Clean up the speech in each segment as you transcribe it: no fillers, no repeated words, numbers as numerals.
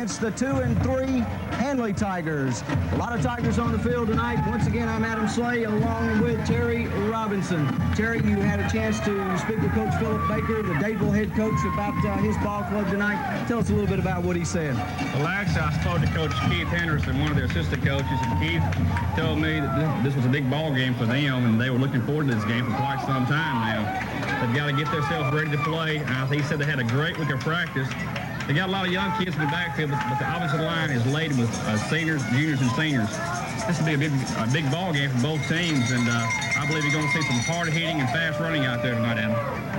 against the 2-3 Handley Tigers. A lot of Tigers on the field tonight. Once again, I'm Adam Slay along with Terry Robinson. Terry, you had a chance to speak with Coach Philip Baker, the Dadeville head coach, about his ball club tonight. Tell us a little bit about what he said. Well, actually, I spoke to Coach Keith Henderson, one of their assistant coaches, and Keith told me that this was a big ball game for them, and they were looking forward to this game for quite some time now. They've got to get themselves ready to play. He said they had a great week of practice. They got a lot of young kids in the backfield, but the offensive line is laden with seniors, juniors, and seniors. This will be a big ball game for both teams, and I believe you're going to see some hard hitting and fast running out there tonight, Adam.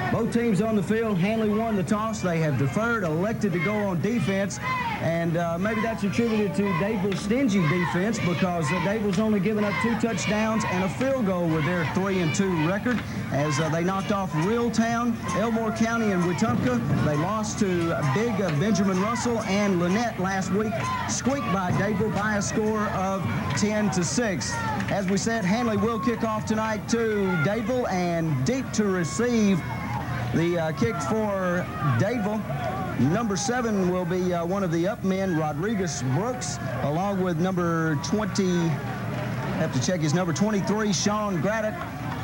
Both teams on the field. Handley won the toss. They have deferred, elected to go on defense, and maybe that's attributed to Dadeville's stingy defense, because Dadeville's only given up 2 touchdowns and a field goal with their 3-2 record, as they knocked off Reeltown, Elmore County, and Wetumpka. They lost to big Benjamin Russell and Lynette last week, squeaked by Dadeville by a score of 10-6. As we said, Handley will kick off tonight to Dadeville, and deep to receive the kick for Dadeville. Number 7 will be one of the up men, Rodriguez Brooks, along with number 20, have to check his number 23, Sean Graddick,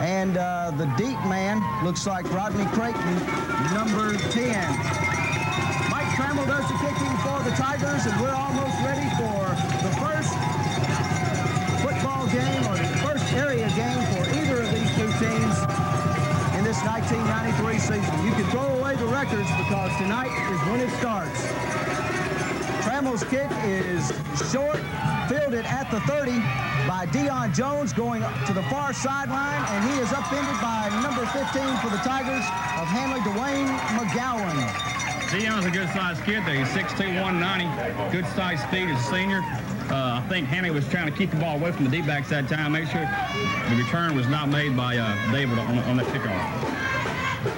and the deep man looks like Rodney Creighton, number 10. Mike Trammell does the kicking for the Tigers, and we're almost ready for the first football game, or the first area game for either of these two teams in this 1993 season. You can throw away the records, because tonight is when it starts. Trammell's kick is short, fielded at the 30 by Dion Jones, going to the far sideline, and he is upended by number 15 for the Tigers of Handley, Dwayne McGowan. Dion's a good-sized kid there. He's 6'2", 190, good-sized speed as a senior. I think Handley was trying to keep the ball away from the D-backs that time, make sure the return was not made by David on that kickoff.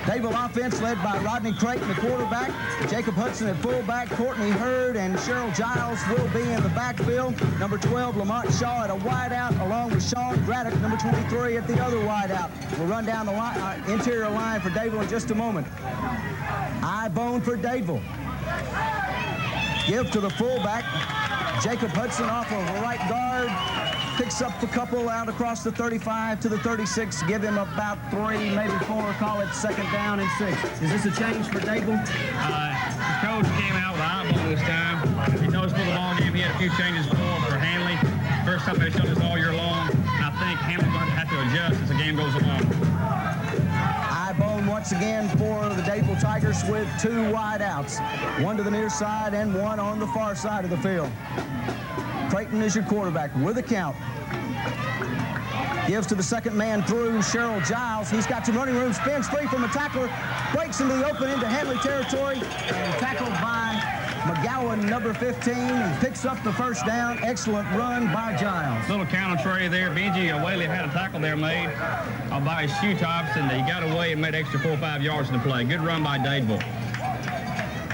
Dadeville offense led by Rodney Creighton, the quarterback, Jacob Hudson at fullback, Courtney Hurd and Cheryl Giles will be in the backfield. Number 12, Lamont Shaw at a wideout, along with Sean Graddick, number 23, at the other wideout. We'll run down the line, interior line for Dadeville in just a moment. Eye bone for Dadeville. Give to the fullback. Jacob Hudson off of a right guard. Picks up a couple out across the 35 to the 36. Give him about 3, maybe 4. Call it second down and 6. Is this a change for Dadeville? The coach came out with eye bone this time. He noticed for the ball game he had a few changes for Handley. First time they've shown this all year long. I think Handley's going to have to adjust as the game goes along. Eye bone once again for the Dadeville Tigers with 2 wideouts. One to the near side and one on the far side of the field. Creighton is your quarterback with a count. Gives to the second man through, Cheryl Giles. He's got some running room, spins free from a tackler, breaks into the open into Handley territory, and tackled by McGowan, number 15, and picks up the first down. Excellent run by Giles. Little counter tray there. Benji Whaley had a tackle there made by his shoe tops, and he got away and made extra 4 or 5 yards in the play. Good run by Dadeville.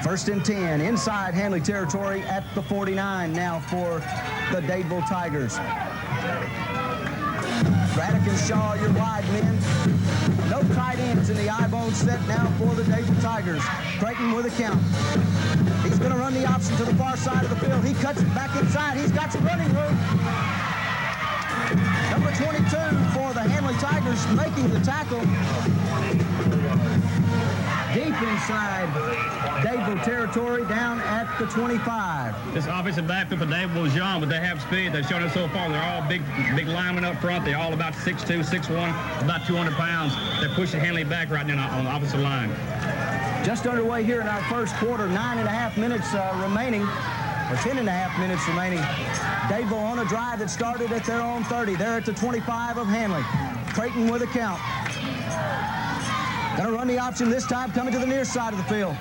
First and 10, inside Handley territory at the 49 now for the Dadeville Tigers. Graddick and Shaw, your wide men. No tight ends in the eye-bone set now for the Dadeville Tigers. Creighton with a count. He's going to run the option to the far side of the field. He cuts it back inside. He's got some running room. Number 22 for the Handley Tigers making the tackle. Deep inside Dadeville territory, down at the 25. This offensive backfield for Dadeville is young, but they have speed. They've shown it so far. They're all big linemen up front. They're all about 6'2", 6'1", about 200 pounds. They're pushing Handley back right now on the opposite line. Just underway here in our first quarter, 9.5 minutes remaining, or 10.5 minutes remaining. Dadeville on a drive that started at their own 30. They're at the 25 of Handley. Creighton with a count. Going to run the option this time, coming to the near side of the field.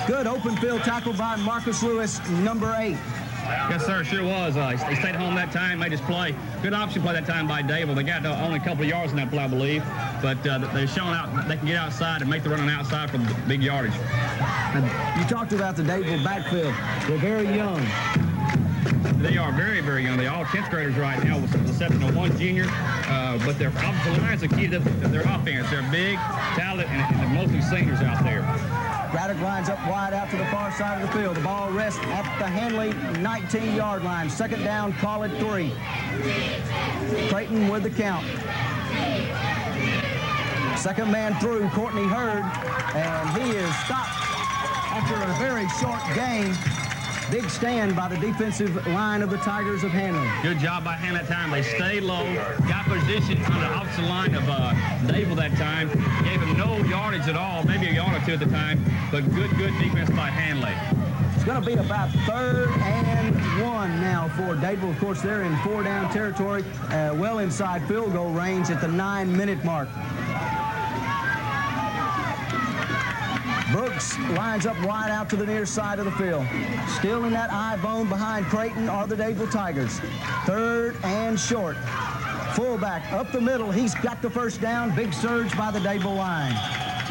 Good open field tackle by Marcus Lewis, number 8. Yes, sir, sure was. He stayed home that time, made his play. Good option play that time by Dadeville. They got only a couple of yards in that play, I believe. But they're showing out they can get outside and make the run on the outside for the big yardage. You talked about the Dadeville backfield. They're very young. They are very, very young. They're all 10th graders right now, with the exception of one junior. But their offensive line is the key to their offense. They're big, talented, and they're mostly seniors out there. Braddock lines up wide out to the far side of the field. The ball rests at the Handley 19-yard line. Second down, call it 3. Creighton with the count. Second man through, Courtney Hurd, and he is stopped after a very short gain. Big stand by the defensive line of the Tigers of Handley. Good job by Handley that time. They stayed low, got position on the opposite line of Dadeville that time. Gave him no yardage at all, maybe a yard or two at the time, but good defense by Handley. It's going to be about 3rd and 1 now for Dadeville. Of course, they're in 4-down territory, well inside field goal range at the 9-minute mark. Brooks lines up wide out to the near side of the field. Still in that eye bone behind Creighton are the Dadeville Tigers. 3rd and short. Fullback up the middle. He's got the first down. Big surge by the Dadeville line.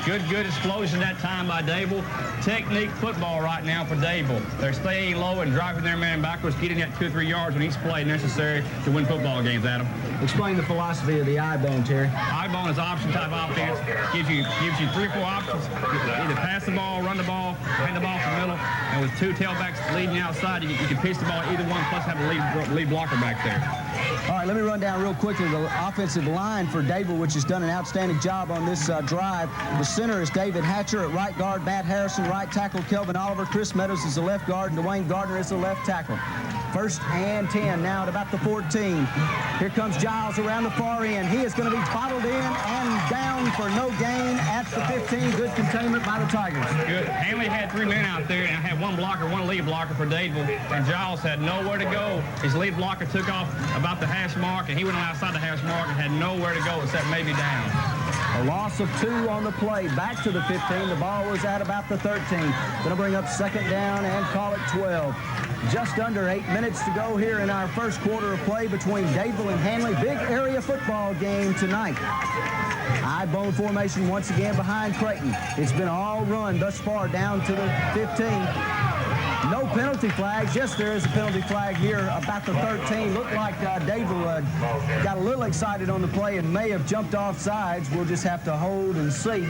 Good explosion that time by Dadeville. Technique football right now for Dadeville. They're staying low and driving their man backwards, getting that 2 or 3 yards on each play necessary to win football games, Adam. Explain the philosophy of the I-bone, Terry. I-bone is option type offense. Gives you 3 or 4 options. Either pass the ball, run the ball, hand the ball from the middle. And with 2 tailbacks leading outside, you can pitch the ball either one, plus have a lead blocker back there. All right, let me run down real quickly the offensive line for Dadeville, which has done an outstanding job on this drive. The center is David Hatcher. At right guard, Matt Harrison. Right tackle, Kelvin Oliver. Chris Meadows is the left guard, and Dwayne Gardner is the left tackle. 1st and 10 now at about the 14. Here comes Giles around the far end. He is going to be bottled in and down for no gain at the 15. Good containment by the Tigers. Good. Handley had 3 men out there and had one lead blocker for Dadeville, and Giles had nowhere to go. His lead blocker took off about the hash mark, and he went outside the hash mark and had nowhere to go except maybe down. A loss of 2 on the play. Back to the 15. The ball was at about the 13. Going to bring up 2nd down and call it 12. Just under 8 minutes to go here in our first quarter of play between Dadeville and Handley. Big area football game tonight. I-bone formation once again behind Creighton. It's been all run thus far down to the 15. No penalty flags. Yes, there is a penalty flag here about the 13. Looked like Dadeville got a little excited on the play and may have jumped off sides. We'll just have to hold and see.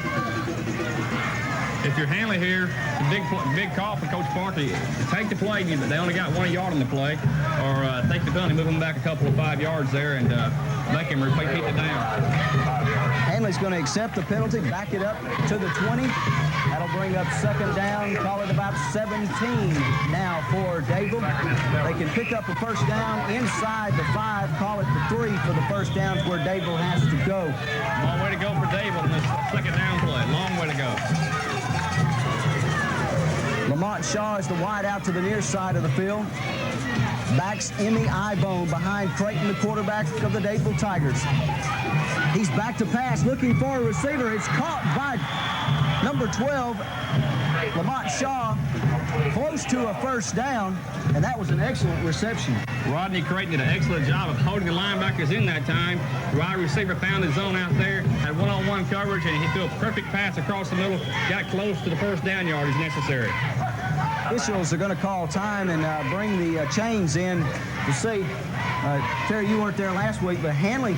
If you're Handley here, the big call for Coach Parker. Take the play, but they only got 1 yard on the play, or take the penalty, move them back a couple of 5 yards there, and make him repeat it down. Handley's going to accept the penalty, back it up to the 20. That'll bring up 2nd down, call it about 17 now for Dadeville. They can pick up a first down inside the 5, call it the 3 for the first downs where Dadeville has to go. Long way to go for Dadeville in this 2nd down play. Long way to go. Lamont Shaw is the wide out to the near side of the field. Backs in the I-bone behind Creighton, the quarterback of the Dadeville Tigers. He's back to pass, looking for a receiver. It's caught by number 12, Lamont Shaw, close to a first down, and that was an excellent reception. Rodney Creighton did an excellent job of holding the linebackers in that time. The wide receiver found his zone out there, had one-on-one coverage, and he threw a perfect pass across the middle, got close to the first down yardage necessary. Officials are going to call time and bring the chains in to see. Terry, you weren't there last week, but Handley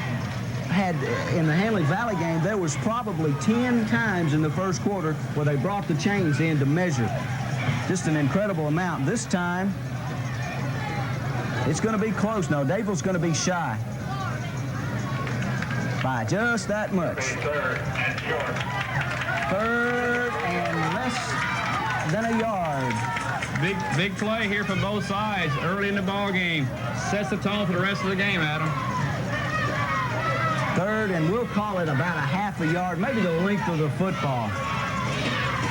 had, in the Handley Valley game, there was probably 10 times in the first quarter where they brought the chains in to measure. Just an incredible amount. This time, it's going to be close. No, Dadeville's going to be shy by just that much. 3rd and less than a yard. Big play here for both sides early in the ball game. Sets the tone for the rest of the game, Adam. 3rd, and we'll call it about a half a yard, maybe the length of the football.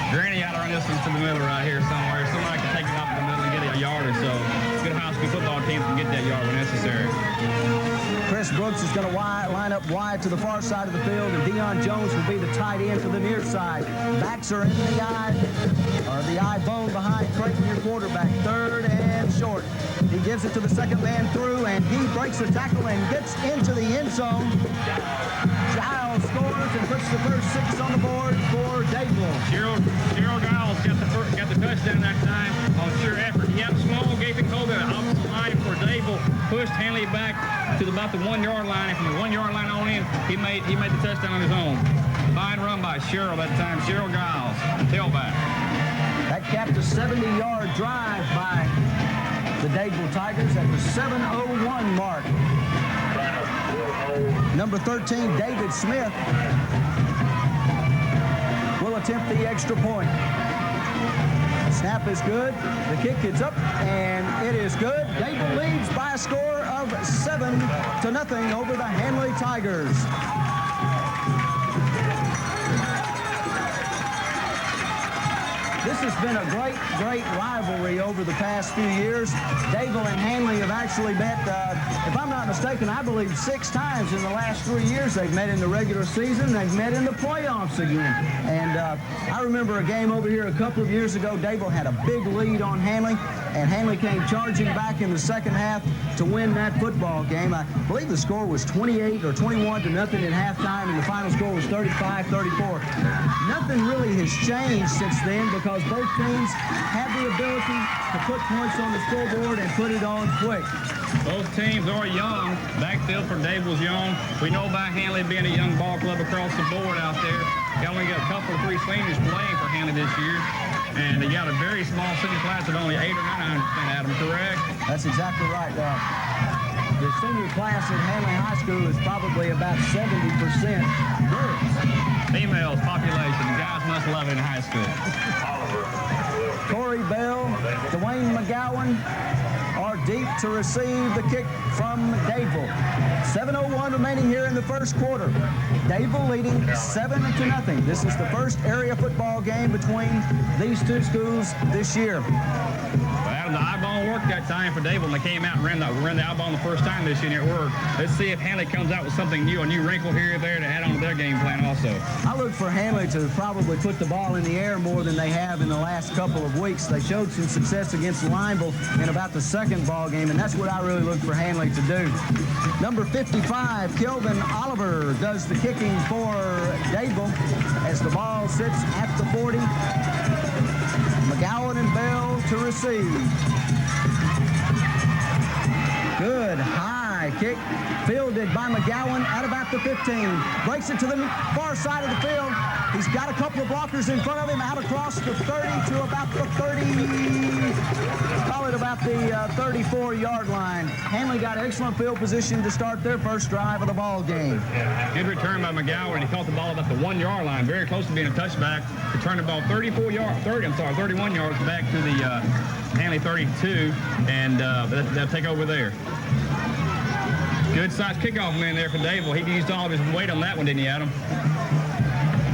Granny ought to run this one to the middle right here somewhere. Somebody can take it off the middle and get it a yard or so. Good high school football teams can get that yard when necessary. Chris Brooks is going to line up wide to the far side of the field, and Deion Jones will be the tight end to the near side. Backs are in the I-bone behind Creighton, your quarterback. 3rd and short. He gives it to the 2nd man through, and he breaks the tackle and gets into the end zone. Giles scores and puts the first 6 on the board for Dadeville. Cheryl Giles got the touchdown that time on sheer effort. He had a small gaping hole there, opposite line for Dadeville, pushed Handley back to about the 1 yard line, and from the 1 yard line on in, he made the touchdown on his own. Fine run by Cheryl that time. Cheryl Giles, tailback. that capped a 70-yard drive by the Dadeville Tigers at the 7:01 mark. Number 13, David Smith, will attempt the extra point. Snap is good. The kick is up, and it is good. Dadeville leads by a score of 7-0 over the Handley Tigers. This has been a great rivalry over the past few years. Dadeville and Handley have actually met, if I'm not mistaken, I believe 6 times in the last 3 years. They've met in the regular season. They've met in the playoffs again. And I remember a game over here a couple of years ago. Dadeville had a big lead on Handley, and Handley came charging back in the second half to win that football game. I believe the score was 28 or 21-0 at halftime, and the final score was 35-34. Nothing really has changed since then because both teams have the ability to put points on the scoreboard and put it on quick. Both teams are young. Backfield for Dadeville's young. We know about Handley being a young ball club across the board out there. They only got a couple of 3 seniors playing for Handley this year. And they got a very small senior class of only 8 or 9, I understand, Adam, correct? That's exactly right. The senior class at Handley High School is probably about 70% girls. Females population. The guys must love it in high school. Corey Bell, Dwayne McGowan are deep to receive the kick from Dadeville. 7:01 remaining here in the first quarter. Dadeville leading 7-0. This is the first area football game between these two schools this year. Well, Adam, the eyeball worked that time for Dadeville, and they came out and ran the eyeball the first time this year, and it worked. Let's see if Handley comes out with something new, a new wrinkle here or there to add on to their game plan also. I look for Handley to probably put the ball in the air more than they have in the last couple of weeks. They showed some success against Lineville in about the second ball game, and that's what I really look for Handley to do. Number 55, Kelvin Oliver, does the kicking for Dadeville as the ball sits at the 40. McGowan and Bell to receive. Good high kick, fielded by McGowan at about the 15. Breaks it to the far side of the field. He's got a couple of blockers in front of him, out across the 30 to about the 30, call it about the 34-yard line. Handley got excellent field position to start their first drive of the ball game. Good return by McGowan. He caught the ball about the 1-yard line, very close to being a touchback. Returned the ball 31 yards back to the Handley 32, and they'll take over there. Good size kickoff man there for Dadeville. He used all of his weight on that one, didn't he, Adam?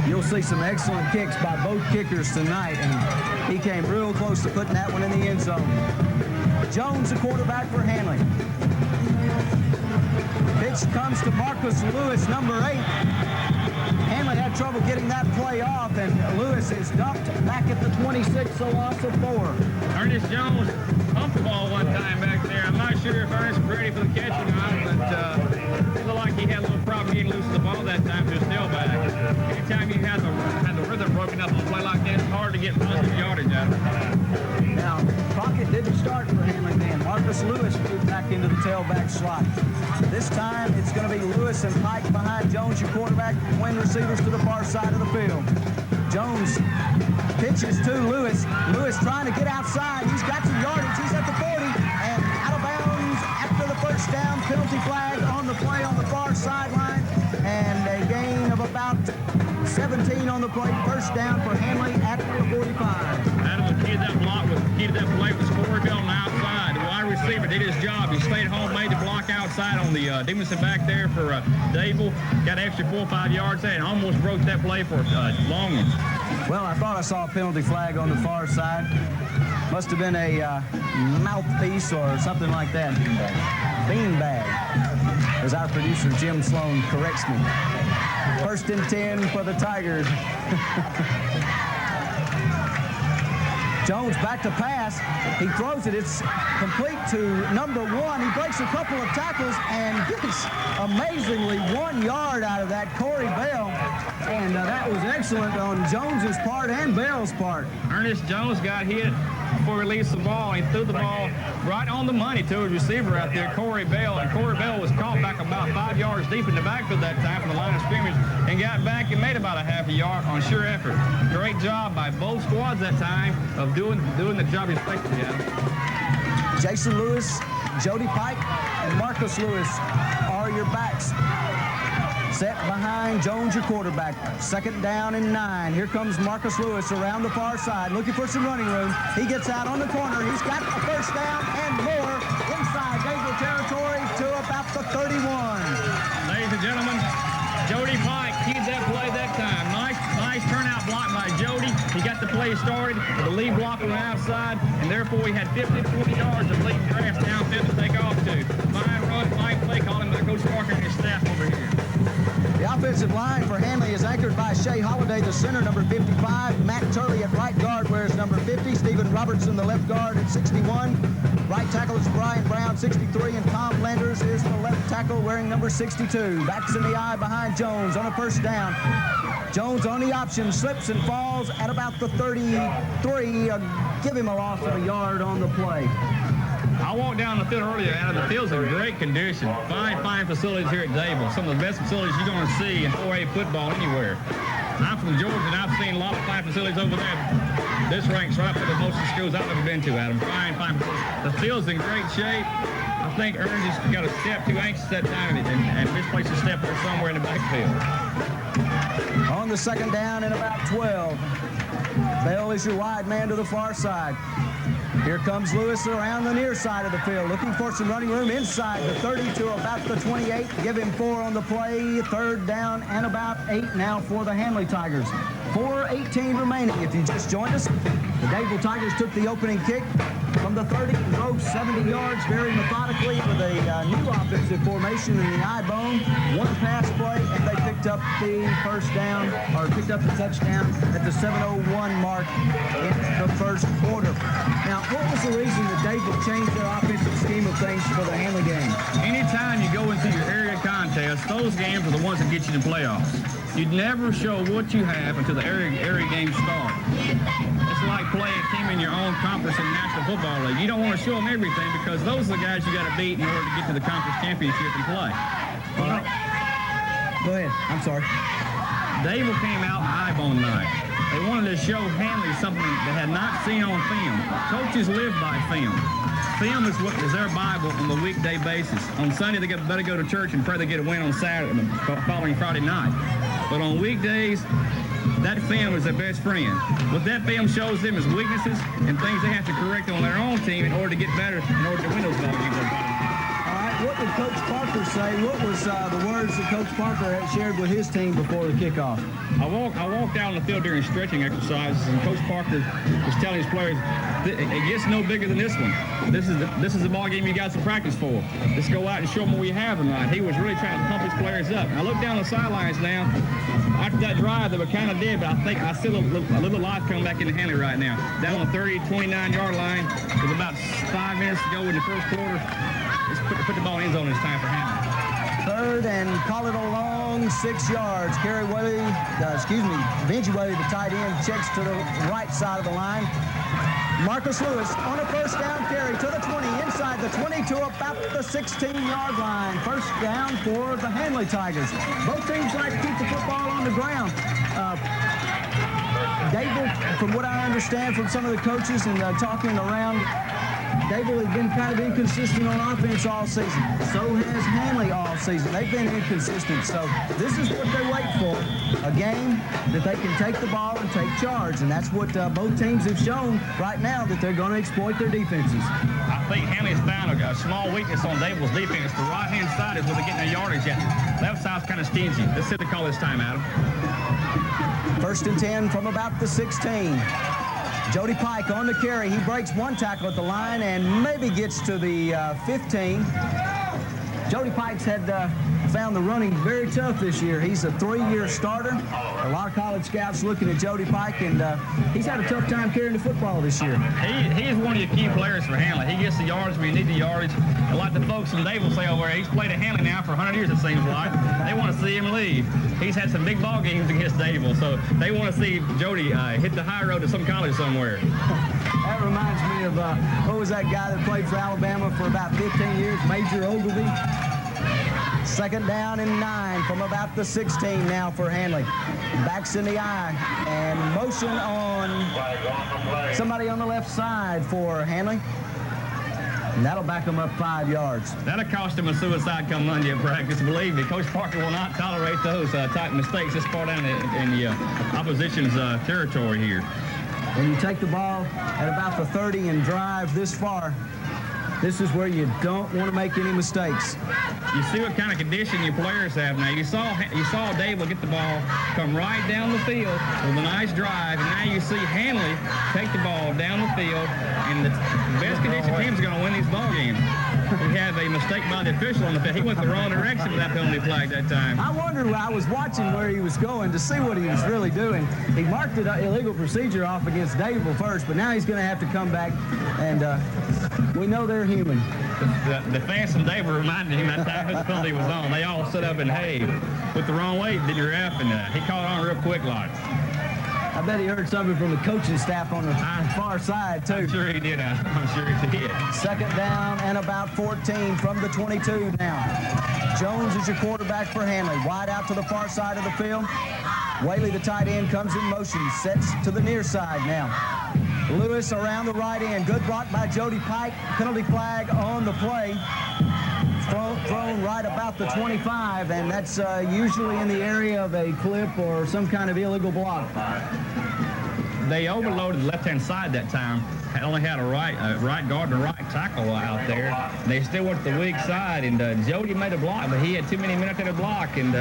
You'll see some excellent kicks by both kickers tonight, and he came real close to putting that one in the end zone. Jones, the quarterback for Handley. Pitch comes to Marcus Lewis, number 8. Handley had trouble getting that play off, and Lewis is dumped back at the 26, a loss of 4. Ernest Jones pumped the ball one time back there. I'm not sure if Ernest was ready for the catch or not, but it looked like he had a little problem getting loose of the ball that time to a still back. Anytime you had the rhythm broken up on a play like that, it's hard to get positive yardage out of it. Now, Crockett didn't start for Handley then. Marcus Lewis moved back into the tailback slot. This time, it's going to be Lewis and Pike behind Jones, your quarterback, twin receivers to the far side of the field. Jones pitches to Lewis. Lewis trying to get outside. He's got some yardage. He's at the 40 and out of bounds after the first down. Penalty flag on the play on the far sideline, and a gain of about 17 on the play. First down for Handley at the 45. Adam, the key to that block was the key to that play was Corey Bell on the outside. The wide receiver did his job. He stayed home, made the block outside on the Dickinson back there for Dadeville. Got an extra 4 or 5 yards there and almost broke that play for long one. Well, I thought I saw a penalty flag on the far side. Must have been a mouthpiece or something like that. Beanbag, as our producer Jim Sloan corrects me. 1st and 10 for the Tigers. Jones back to pass. He throws it. It's complete to number 1. He breaks a couple of tackles and gets amazingly 1 yard out of that, Corey Bell. And that was excellent on Jones's part and Bell's part. Ernest Jones got hit before he released the ball. He threw the ball right on the money to his receiver out there, Corey Bell. And Corey Bell was caught back about 5 yards deep in the backfield that time from the line of scrimmage and got back and made about a half a yard on sure effort. Great job by both squads that time of doing the job he's supposed to get. Jason Lewis, Jody Pike, and Marcus Lewis are your backs. Set behind Jones, your quarterback. 2nd down and 9. Here comes Marcus Lewis around the far side, looking for some running room. He gets out on the corner. He's got a first down and more inside Dadeville territory to about the 31. Ladies and gentlemen, Jody Pike keyed that play that time. Nice turnout block by Jody. He got the play started with the lead block on the outside, and therefore he had 50-20 yards of lead grass downfield to take off to. Fine run, fine play calling by Coach Parker and his staff over here. The offensive line for Handley is anchored by Shea Holliday, the center, number 55. Matt Turley at right guard wears number 50. Stephen Robertson, the left guard, at 61. Right tackle is Brian Brown, 63. And Tom Landers is the left tackle wearing number 62. Backs in the eye behind Jones on a first down. Jones on the option, slips and falls at about the 33. Give him a loss of a yard on the play. I walked down the field earlier, Adam. The field's in great condition. Fine facilities here at Dadeville. Some of the best facilities you're going to see in 4A football anywhere. I'm from Georgia, and I've seen a lot of fine facilities over there. This ranks right up with most of the schools I've ever been to, Adam. Fine facilities. The field's in great shape. I think Ernst just got a step too anxious that time and misplaced a step there somewhere in the backfield. On the 2nd down and about 12. Bell is your wide man to the far side. Here comes Lewis around the near side of the field, looking for some running room inside the 30 to about the 28. Give him 4 on the play. 3rd down and about 8 now for the Handley Tigers. 4:18 remaining. If you just joined us, the Dadeville Tigers took the opening kick from the 30 and drove 70 yards very methodically with a new offensive formation in the I-bone. 1 pass play, and they picked up the first down, or picked up the touchdown at the 7:01 mark in the first quarter. Now, what was the reason that Dadeville changed their offensive scheme of things for the Handley game? Anytime you go into your area contest, those games are the ones that get you to playoffs. You'd never show what you have until the area games start. It's like playing a team in your own conference in the National Football League. You don't want to show them everything because those are the guys you got to beat in order to get to the conference championship and play. All right. Go ahead. I'm sorry. Dadeville came out I-bone night. They wanted to show Handley something they had not seen on film. Coaches live by film. Film is their Bible on the weekday basis. On Sunday, they better go to church and pray they get a win on Saturday, the following Friday night. But on weekdays, that film is their best friend. What that film shows them is weaknesses and things they have to correct on their own team in order to get better, in order to win those ball games. All right, what did Coach Parker say? What was the words that Coach Parker had shared with his team before the kickoff? I walked out on the field during stretching exercises, and Coach Parker was telling his players, it gets no bigger than this one. This is the ball game you got to practice for. Let's go out and show them what we have tonight. He was really trying to pump his players up. And I look down the sidelines now. After that drive, they were kind of dead, but I think I see a little life coming back into Handley right now. Down on the 29-yard line with about 5 minutes to go in the first quarter. Let's put the ball in the end zone this time for Handley. 3rd and call it a long 6 yards. Benji Whaley, the tight end, checks to the right side of the line. Marcus Lewis on a first down carry to the 20, inside the 20 to about the 16-yard line. First down for the Handley Tigers. Both teams like to keep the football on the ground. Dadeville, from what I understand from some of the coaches and talking around, Dadeville has been kind of inconsistent on offense all season. So has Handley all season. They've been inconsistent. So this is what they wait for, a game that they can take the ball and take charge. And that's what both teams have shown right now, that they're going to exploit their defenses. I think Handley's found a small weakness on Dadeville's defense. The right-hand side is where they're getting their yardage at. Left side's kind of stingy. Let's see the call this time, Adam. 1st and 10 from about the 16. Jody Pike on the carry. He breaks 1 tackle at the line and maybe gets to the 15. Jody Pike's had found the running very tough this year. He's a 3-year starter. A lot of college scouts looking at Jody Pike, and he's had a tough time carrying the football this year. He is one of your key players for Handley. He gets the yards when you need the yardage. And like the folks in Dadeville say over there, he's played at Handley now for 100 years, it seems like. They want to see him leave. He's had some big ball games against Dadeville, so they want to see Jody hit the high road to some college somewhere. That reminds me of, what was that guy that played for Alabama for about 15 years, Major Ogilvy? Second down and 9 from about the 16 now for Handley. Backs in the eye and motion on somebody on the left side for Handley. And that'll back them up 5 yards. That'll cost him a suicide come Monday in practice. Believe me, Coach Parker will not tolerate those type mistakes this far down in the opposition's territory here. When you take the ball at about the 30 and drive this far, this is where you don't want to make any mistakes. You see what kind of condition your players have now. You saw Dadeville get the ball, come right down the field with a nice drive, and now you see Handley take the ball down the field, and the best conditioned team is going to win these ball games. We have a mistake by the official on the field. He went the wrong direction with that penalty flag that time. I wondered, I was watching where he was going to see what he was really doing. He marked an illegal procedure off against Dadeville first, but now he's going to have to come back, and we know they're human. The fans from Dadeville reminded him that time his penalty was on. They all stood up and, hey, went the wrong way, did your ref, and he caught on real quick like. I bet he heard something from the coaching staff on the far side, too. I'm sure he did. I'm sure he did. Second down and about 14 from the 22 now. Jones is your quarterback for Handley. Wide out to the far side of the field. Whaley, the tight end, comes in motion. Sets to the near side now. Lewis around the right end. Good block by Jody Pike. Penalty flag on the play. Thrown right about the 25, and that's usually in the area of a clip or some kind of illegal block. They overloaded the left-hand side that time. Only had a right guard and a right tackle out there. They still went to the weak side, and Jody made a block, but he had too many minutes in a block, and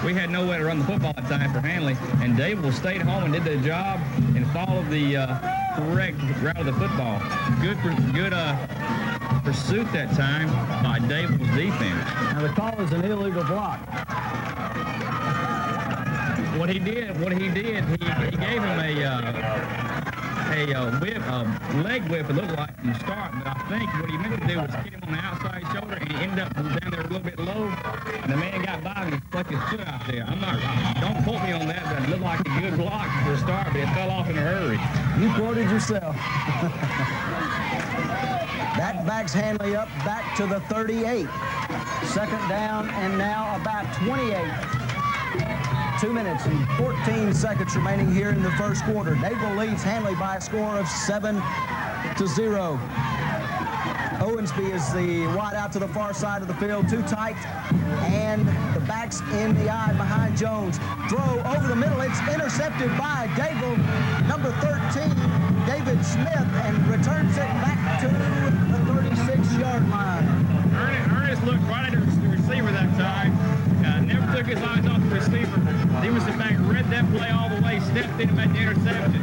we had no way to run the football at time for Handley. And Dadeville stayed home and did their job and followed the correct route of the football. Good pursuit that time by Dadeville's defense. Now the call is an illegal block. What he did, he gave him a leg whip, it looked like, from the start, but I think what he meant to do was hit him on the outside shoulder, and he ended up down there a little bit low, and the man got by him and stuck his foot out there. Don't quote me on that, but it looked like a good block for the start, but it fell off in a hurry. You quoted yourself. That backs Handley up back to the 38. Second down and now about 28. 2 minutes and 14 seconds remaining here in the first quarter. Dadeville leads Handley by a score of 7-0. Owensby is the wide out to the far side of the field, too tight, and the backs in the eye behind Jones. Throw over the middle, it's intercepted by Dadeville, number 13, David Smith, and returns it back to the 36-yard line. Ernest looked right at the receiver that time. Never took his eyes off the receiver. Defensive back read that play all the way, stepped in and made the interception.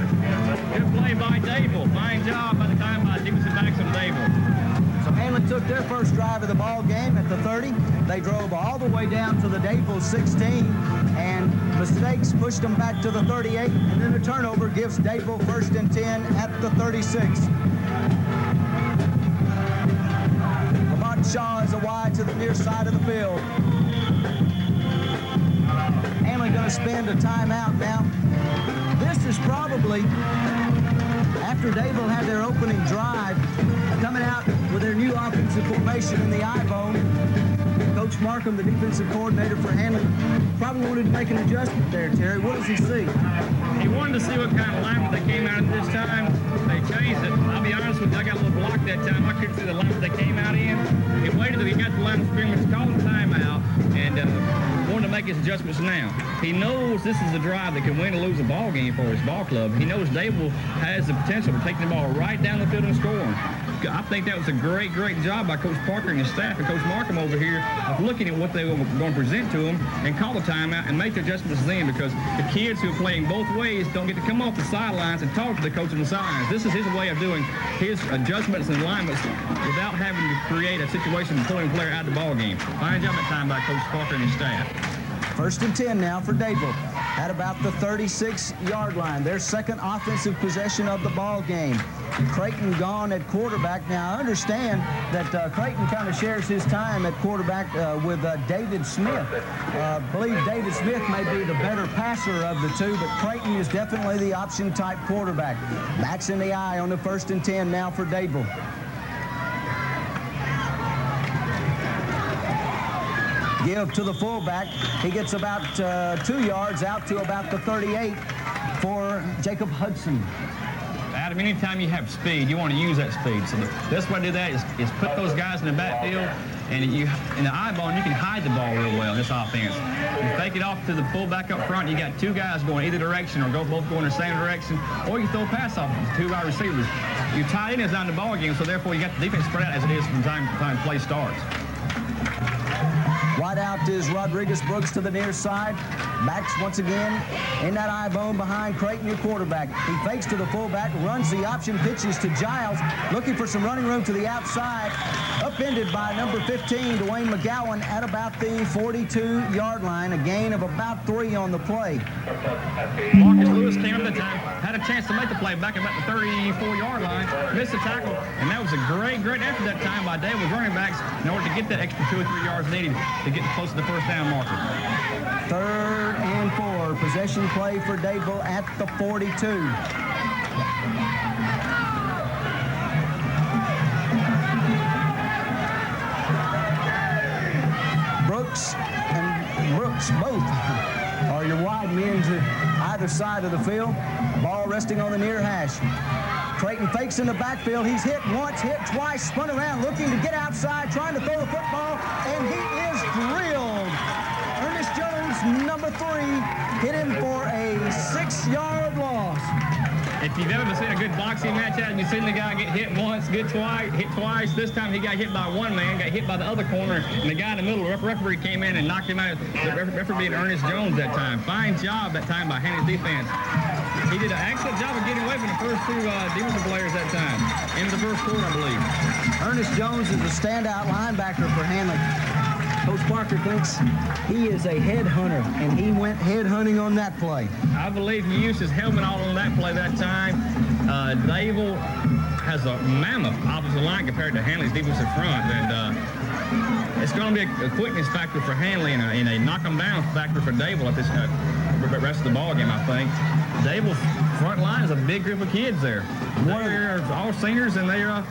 Good play by Dadeville. Fine job by the time by defensive backs from Dadeville. So Handley took their first drive of the ball game at the 30. They drove all the way down to the Dadeville 16, and mistakes pushed them back to the 38, and then the turnover gives Dadeville first and 10 at the 36. Lamont Shaw is a wide to the near side of the field. Handley going to spend a timeout now. This is probably, after Dadeville had their opening drive, coming out with their new offensive formation in the I-bone. Coach Markham, the defensive coordinator for Handley, probably wanted to make an adjustment there, Terry. What does he see? He wanted to see what kind of lineman they came out of this time. They changed it. I'll be honest with you, I got a little block that time. I couldn't see the lineman they came out in. He waited till he got the line of scrimmage, called the timeout, and wanted to make his adjustments now. He knows this is a drive that can win or lose a ball game for his ball club. He knows Dadeville has the potential for taking the ball right down the field and scoring. I think that was a great job by Coach Parker and his staff and Coach Markham over here of looking at what they were going to present to him and call the timeout and make the adjustments then, because the kids who are playing both ways don't get to come off the sidelines and talk to the coach on the sidelines. This is his way of doing his adjustments and alignments without having to create a situation of pulling a player out of the ball game. Fine job that time by Coach Parker and his staff. First and 10 now for Dadeville at about the 36-yard line. Their second offensive possession of the ball game. Creighton gone at quarterback. Now, I understand that Creighton kind of shares his time at quarterback with David Smith. I believe David Smith may be the better passer of the two, but Creighton is definitely the option-type quarterback. Backs in the eye on the first and 10 now for Dadeville. Give to the fullback. He gets about 2 yards out to about the 38 for Jacob Hudson. Adam, anytime you have speed, you want to use that speed. So the best way to do that is put those guys in the backfield, and in the eye ball, you can hide the ball real well in this offense. You fake it off to the fullback up front, you got two guys going either direction or both going the same direction, or you throw a pass off to two wide receivers. You tie in as on the ball game, so therefore you got the defense spread out as it is from time to time play starts. Wide out is Rodriguez Brooks to the near side. Backs once again in that eye bone behind Creighton, your quarterback. He fakes to the fullback, runs the option, pitches to Giles, looking for some running room to the outside. Upended by number 15, Dwayne McGowan, at about the 42-yard line. A gain of about 3 on the play. Marcus Lewis came up that time, had a chance to make the play back about the 34-yard line, missed the tackle, and that was a great effort that time by Dadeville's running backs in order to get that extra 2 or 3 yards needed to get close to the first down marker. 3rd and 4, possession play for Dadeville at the 42. Brooks and Brooks both are your wide men to either side of the field. Ball resting on the near hash. Creighton fakes in the backfield. He's hit once, hit twice, spun around, looking to get outside, trying to throw the football, and he is drilled. Ernest Jones, number 3, hit him for a 6-yard loss. If you've ever seen a good boxing match out and you've seen the guy get hit once, hit twice, this time he got hit by one man, got hit by the other corner, and the guy in the middle, the referee came in and knocked him out. The referee being Ernest Jones that time. Fine job that time by Handley's defense. He did an excellent job of getting away from the first 2 defensive players that time. Into the first quarter, I believe. Ernest Jones is a standout linebacker for Handley. Coach Parker thinks he is a headhunter, and he went headhunting on that play. I believe he used his helmet all on that play that time. Dadeville has a mammoth offensive line compared to Handley's defensive front, and it's going to be a quickness factor for Handley and a knock-em-down factor for Dadeville at this rest of the ball game, I think. Dadeville's front line is a big group of kids there. They're all seniors, and they know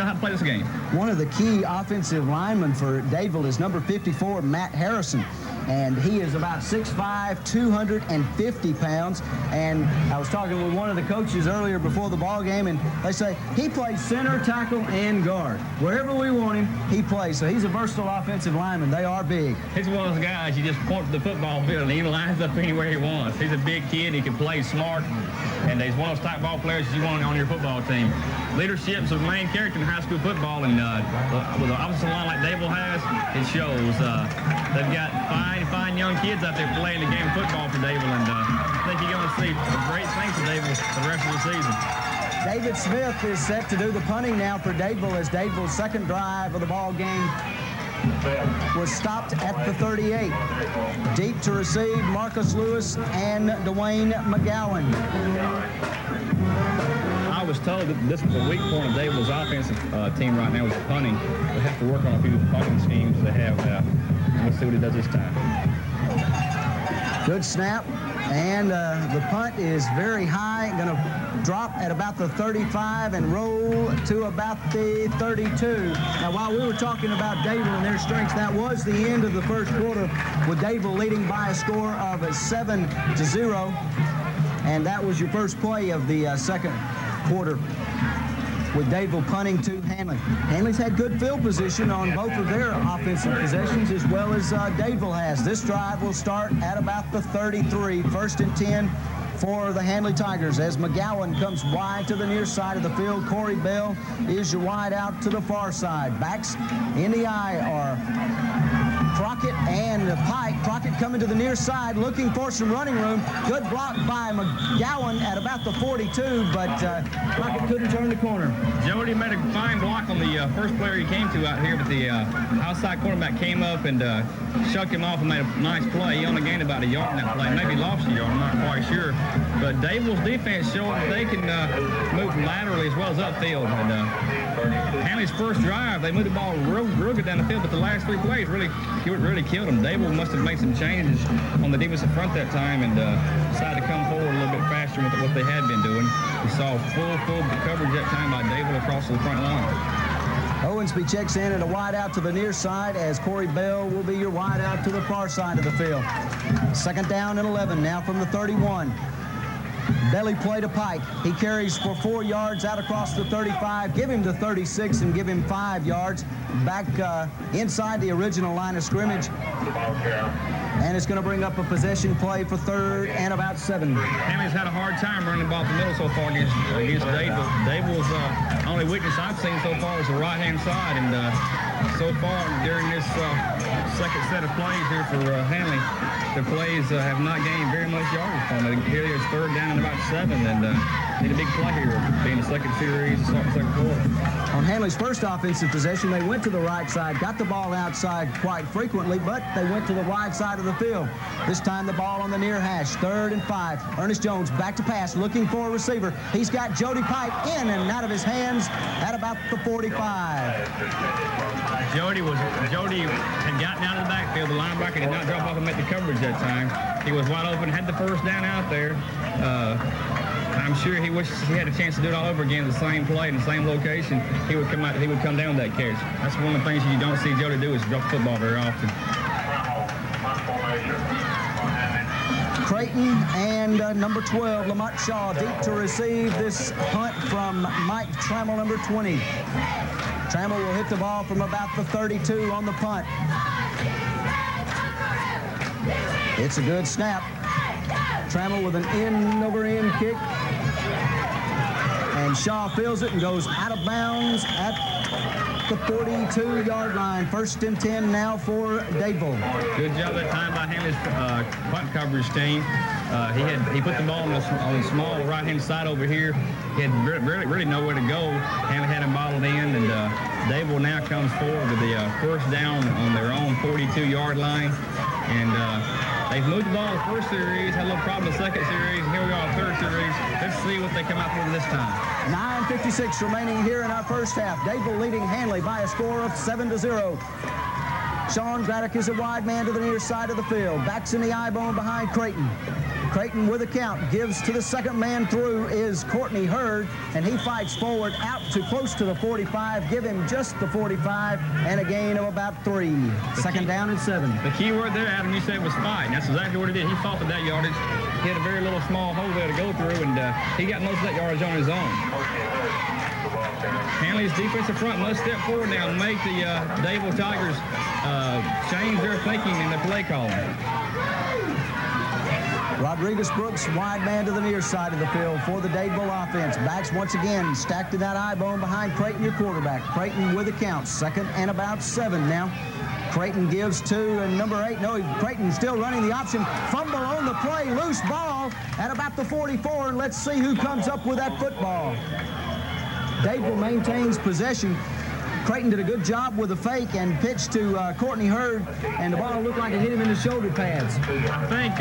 how to play this game. One of the key offensive linemen for Dadeville is number 54, Matt Harrison. And he is about 6'5", 250 pounds. And I was talking with one of the coaches earlier before the ball game, and they say he plays center, tackle, and guard. Wherever we want him, he plays. So he's a versatile offensive lineman. They are big. He's one of those guys you just point to the football field and he lines up anywhere he wants. He's a big kid. He can play smart. And he's one of those type ball players you want on your football team. Leadership's a main character in high school football, and with an offensive line like Dadeville has, it shows. They've got fine young kids out there playing the game of football for Dadeville, and I think you're going to see great things for Dadeville for the rest of the season. David Smith is set to do the punting now for Dadeville, as Dadeville's second drive of the ball game was stopped at the 38. Deep to receive, Marcus Lewis and Dwayne McGowan. I was told that this was a weak point of Dadeville's offensive team right now, is punting. They have to work on a few punting schemes they have. Let's see what he does this time. Good snap, and the punt is very high, going to drop at about the 35 and roll to about the 32. Now, while we were talking about Dadeville and their strengths, that was the end of the first quarter, with Dadeville leading by a score of 7-0, and that was your first play of the second quarter, with Dadeville punting to Handley. Handley's had good field position on both of their offensive possessions, as well as Dadeville has. This drive will start at about the 33. 1st and 10 for the Handley Tigers, as McGowan comes wide to the near side of the field. Corey Bell is your wide out to the far side. Backs in the eye are Crockett and Pike. Crockett coming to the near side, looking for some running room. Good block by McGowan at about the 42, but Crockett couldn't turn the corner. Jody made a fine block on the first player he came to out here, but the outside cornerback came up and shucked him off and made a nice play. He only gained about a yard in that play, maybe lost a yard, I'm not quite sure. But Dadeville's defense showing that they can move laterally as well as upfield. And Handley's first drive, they moved the ball real good down the field, but the last three plays really killed them. Dadeville must have made some changes on the defensive front that time and decided to come forward a little bit faster with what they had been doing. We saw full coverage that time by Dadeville across the front line. Owensby checks in at a wide out to the near side as Corey Bell will be your wide out to the far side of the field. Second down and 11 now from the 31. Belly play to Pike. He carries for 4 yards out across the 35. Give him the 36 and give him 5 yards back inside the original line of scrimmage. And it's going to bring up a possession play for third and about 7. Handley's had a hard time running the ball up the middle so far against Dadeville. Dadeville's only weakness I've seen so far is the right-hand side. And so far during this second set of plays here for Handley, the plays have not gained very much yardage from it. Here it's third down and about 7, and need a big play here, being the second series, second quarter. On Handley's first offensive possession, they went to the right side, got the ball outside quite frequently, but they went to the wide side of the field. This time the ball on the near hash, 3rd and 5. Ernest Jones back to pass, looking for a receiver. He's got Jody Pike in and out of his hands at about the 45. Jody had gotten out of the backfield. The linebacker did not drop off and make the coverage that time. He was wide open, had the first down out there. I'm sure he wishes he had a chance to do it all over again, the same play in the same location. He would come down with that catch. That's one of the things you don't see Jody do is drop the football very often. Creighton and number 12, Lamont Shaw, deep to receive this punt from Mike Trammell, number 20. Trammell will hit the ball from about the 32 on the punt. It's a good snap. Trammell with an end-over-end kick. And Shaw fills it and goes out of bounds at the 42-yard line. 1st and 10 now for Dadeville. Good job that time by Handley's punt coverage team. He put the ball on the small right-hand side over here. He had really nowhere to go. Handley had him bottled in, and Dadeville now comes forward with the first down on their own 42-yard line. And they've moved the ball in the first series, had a little problem in the second series, and here we are in the third series. Let's see what they come out with this time. 9:56 remaining here in our first half. Dadeville leading Handley by a score of 7-0. Sean Braddock is a wide man to the near side of the field. Backs in the eye bone behind Creighton. Creighton with a count, gives to the second man through is Courtney Hurd, and he fights forward out to close to the 45, give him just the 45, and a gain of about 3. Second down and 7. The key word there, Adam, you said was fight, and that's exactly what he did. He fought for that yardage. He had a very little small hole there to go through, and he got most of that yardage on his own. Handley's defensive front must step forward now and make the Dadeville Tigers change their thinking in the play calling. Rodriguez Brooks, wide man to the near side of the field for the Dadeville offense. Backs once again, stacked in that eye bone behind Creighton, your quarterback. Creighton with a count, 2nd and about 7 now. Creighton gives to number 8. No, Creighton still running the option. Fumble on the play, loose ball at about the 44, and let's see who comes up with that football. Dadeville maintains possession. Creighton did a good job with the fake and pitched to Courtney Hurd, and the ball looked like it hit him in the shoulder pads. I think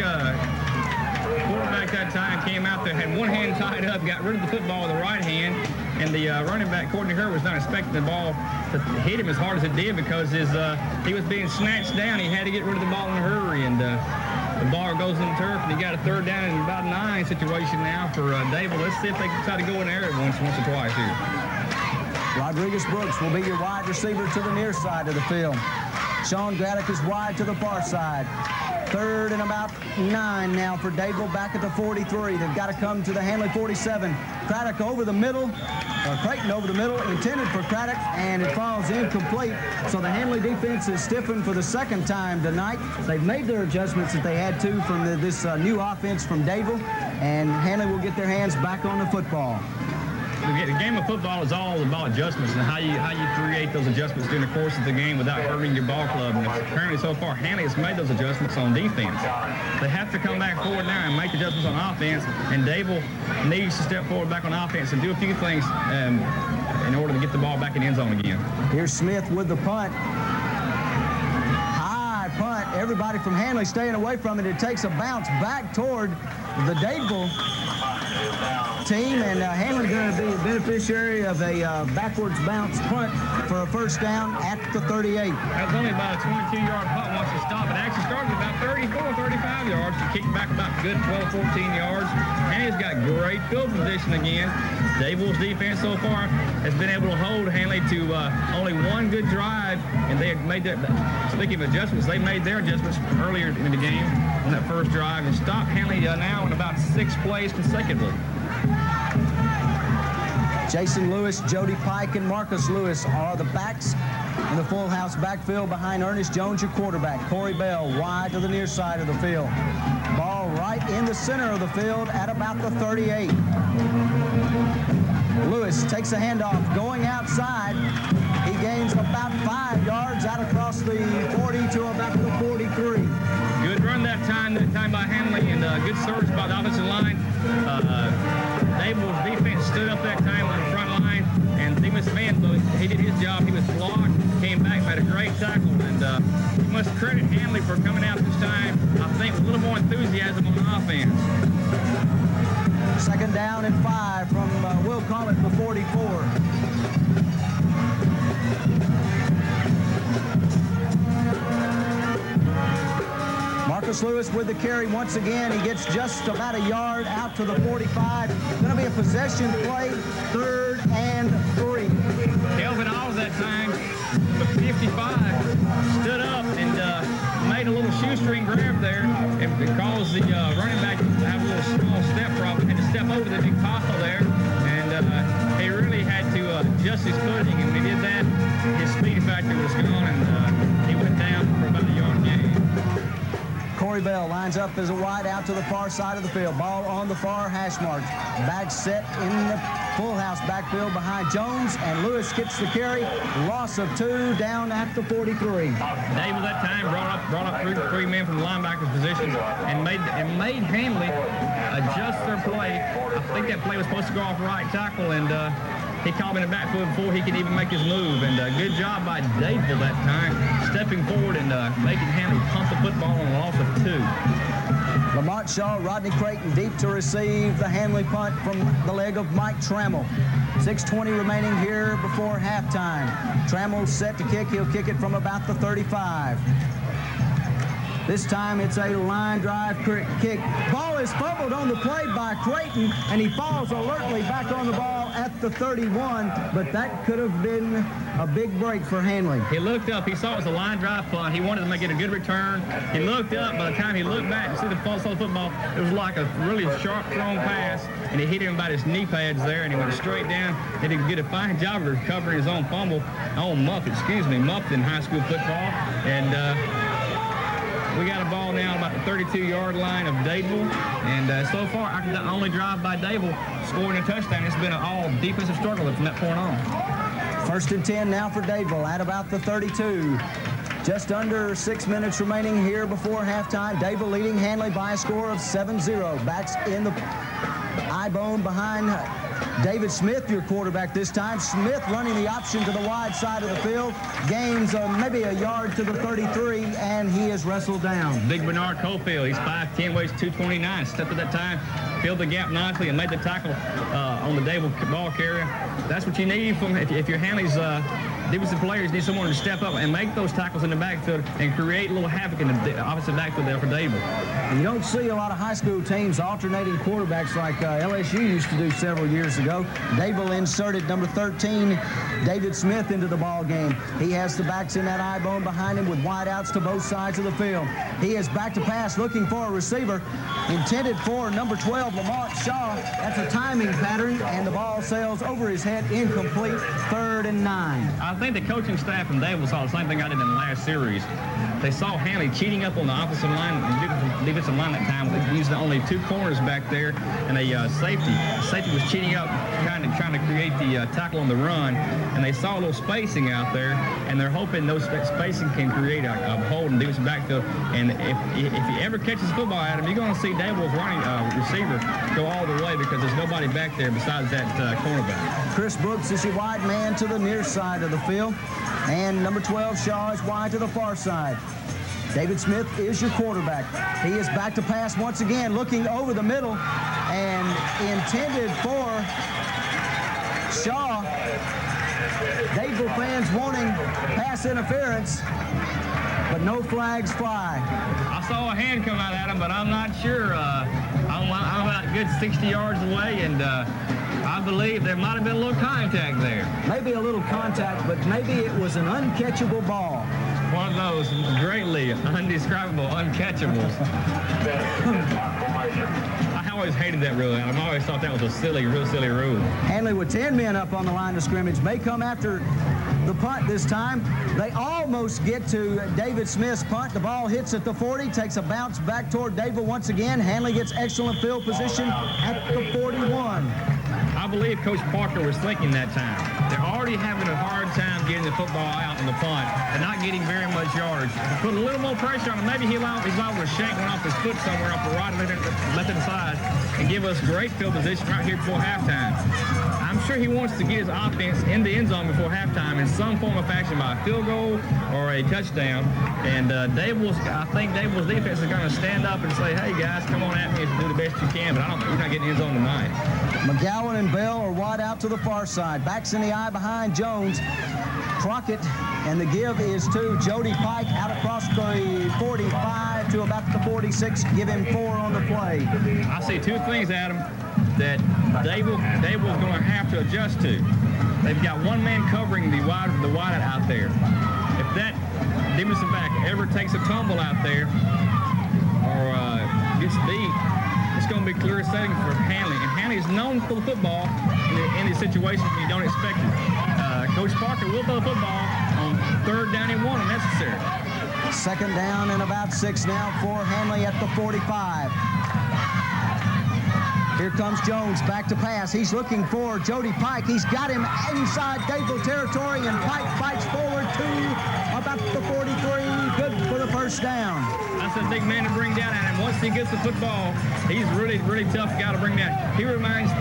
quarterback that time came out there, had one hand tied up, got rid of the football with the right hand, and the running back, Courtney Hurd, was not expecting the ball to hit him as hard as it did because he was being snatched down. He had to get rid of the ball in a hurry, and the ball goes in the turf, and he got a third down and about 9 situation now for Dadeville. Let's see if they can try to go in there once or twice here. Rodriguez Brooks will be your wide receiver to the near side of the field. Sean Braddock is wide to the far side. 3rd and about 9 now for Dadeville back at the 43. They've got to come to the Handley 47. Craddock over the middle, or Creighton over the middle, intended for Craddock, and it falls incomplete. So the Handley defense is stiffened for the second time tonight. They've made their adjustments that they had to from this new offense from Dadeville, and Handley will get their hands back on the football. the game of football is all about adjustments and how you create those adjustments during the course of the game without hurting your ball club. And apparently so far, Handley has made those adjustments on defense. They have to come back forward now and make adjustments on offense, and Dadeville needs to step forward back on offense and do a few things in order to get the ball back in the end zone again. Here's Smith with the punt. High punt. Everybody from Handley staying away from it. It takes a bounce back toward the Dadeville team, and Handley's going to be a beneficiary of a backwards bounce punt for a first down at the 38. That was only about a 22-yard punt once it stopped. It actually started about 34, 35 yards. It kicked back about a good 12, 14 yards. Handley's got great field position again. Dadeville's defense so far has been able to hold Handley to only one good drive, and they had made their, speaking of adjustments, they made their adjustments earlier in the game on that first drive and stopped Handley now in about 6 plays consecutively. Jason Lewis, Jody Pike, and Marcus Lewis are the backs in the full house backfield behind Ernest Jones, your quarterback. Corey Bell wide to the near side of the field. Ball right in the center of the field at about the 38. Lewis takes a handoff, going outside. He gains about 5 yards out across the 40 to about the 43. Good run that time by Handley, and good service by the offensive line. Dadeville's defense stood up that time on the front line, and Demas Van, he did his job. He was blocked, came back, made a great tackle, and you must credit Handley for coming out this time, I think, with a little more enthusiasm on offense. Second down and 5 from, we'll call it the 44. Marcus Lewis with the carry once again. He gets just about a yard out to the 45. Going to be a possession play, 3rd and 3. Kelvin All that time, with 55, stood up and made a little shoestring grab there, and caused the running back to have a little small step problem. Had to step over the big pile there, and he really had to adjust his footing, and when he did that, his speed factor was gone, and he went down for about a yard gain. Corey Bell lines up as a wide out to the far side of the field. Ball on the far hash mark. Back set in the full house backfield behind Jones, and Lewis gets the carry. Loss of 2 down at the 43. Dadeville that time brought up three men from the linebacker's position and made Handley adjust their play. I think that play was supposed to go off right tackle, and he caught him in the backfield before he could even make his move. And good job by Dadeville that time, stepping forward and making Handley pump the football on a loss of 2. Lamont Shaw, Rodney Creighton deep to receive the Handley punt from the leg of Mike Trammell. 6:20 remaining here before halftime. Trammell set to kick. He'll kick it from about the 35. This time it's a line drive kick. Ball is fumbled on the play by Creighton, and he falls alertly back on the ball at the 31, but that could have been a big break for Handley. He looked up. He saw it was a line drive punt. He wanted to make it a good return. He looked up. By the time he looked back to see the football, it was like a really sharp thrown pass, and it hit him about his knee pads there, and he went straight down. And he did a fine job of recovering his own muffed in high school football. And we got a ball now about the 32-yard line of Dadeville, and so far, the only drive by Dadeville scoring a touchdown. It's been an all defensive struggle from that point on. 1st and 10 now for Dadeville at about the 32. Just under 6 minutes remaining here before halftime. Dadeville leading Handley by a score of 7-0. Backs in the eye-bone behind David Smith, your quarterback this time. Smith running the option to the wide side of the field. Gains maybe a yard to the 33, and he is wrestled down. Big Bernard Cofield, he's 5'10", weighs 229. Stepped at that time, filled the gap nicely, and made the tackle on the Dadeville ball carrier. That's what you need from if your Handley's defensive players need someone to step up and make those tackles in the backfield and create a little havoc in the opposite backfield there for Dadeville. And you don't see a lot of high school teams alternating quarterbacks like LSU used to do several years ago. Dadeville inserted number 13, David Smith, into the ball game. He has the backs in that eye bone behind him with wide outs to both sides of the field. He is back to pass, looking for a receiver, intended for number 12, Lamont Shaw. That's a timing pattern, and the ball sails over his head, incomplete, 3rd and 9. I think the coaching staff from Dadeville saw the same thing I did in the last series. They saw Handley cheating up on the offensive line, defensive line that time, using only 2 corners back there and a safety. The safety was cheating up, trying to create the tackle on the run, and they saw a little spacing out there, and they're hoping those spacing can create a hole in the defensive backfield. And if he ever catches the football at him, you're going to see Dadeville's running receiver go all the way because there's nobody back there besides that cornerback. Chris Brooks is your wide man to the near side of the field, and number 12, Shaw, is wide to the far side. David Smith is your quarterback. He is back to pass once again, looking over the middle and intended for Shaw. Dadeville fans wanting pass interference, but no flags fly. I saw a hand come out at him, but I'm not sure. I'm about a good 60 yards away, and I believe there might have been a little contact there. Maybe a little contact, but maybe it was an uncatchable ball. One of those greatly undescribable uncatchables. I always hated that rule. I always thought that was a real silly rule. Handley with 10 men up on the line of scrimmage may come after the punt this time. They almost get to David Smith's punt. The ball hits at the 40, takes a bounce back toward Dadeville once again. Handley gets excellent field position at the 41. I believe Coach Parker was thinking that time. They're already having a hard time getting the football out in the punt. They're not getting very much yards. Put a little more pressure on him. Maybe he's liable to shank one off his foot somewhere off the right and left-hand side and give us great field position right here before halftime. I'm sure he wants to get his offense in the end zone before halftime in some form of fashion by a field goal or a touchdown. And I think Dadeville's defense is going to stand up and say, hey, guys, come on at me and do the best you can. But you're not getting in the end zone tonight. McGowan and Bell are wide out to the far side. Backs in the eye behind Jones. Crockett, and the give is to Jody Pike out across the 45 to about the 46. Give him 4 on the play. I see 2 things, Adam, that Dadeville's going to have to adjust to. They've got 1 man covering the wide out there. If that defensive back ever takes a tumble out there or gets beat, it's going to be clear setting for Handley. And Handley is known for the football in these situations you don't expect it. Coach Parker will throw the football on 3rd down and 1 if necessary. 2nd down and about 6 now for Handley at the 45. Here comes Jones back to pass. He's looking for Jody Pike. He's got him inside Dadeville territory, and Pike fights forward to about the 43. Good for the 1st down. That's a big man to bring down at him. Once he gets the football, he's really, really tough guy to bring down. He reminds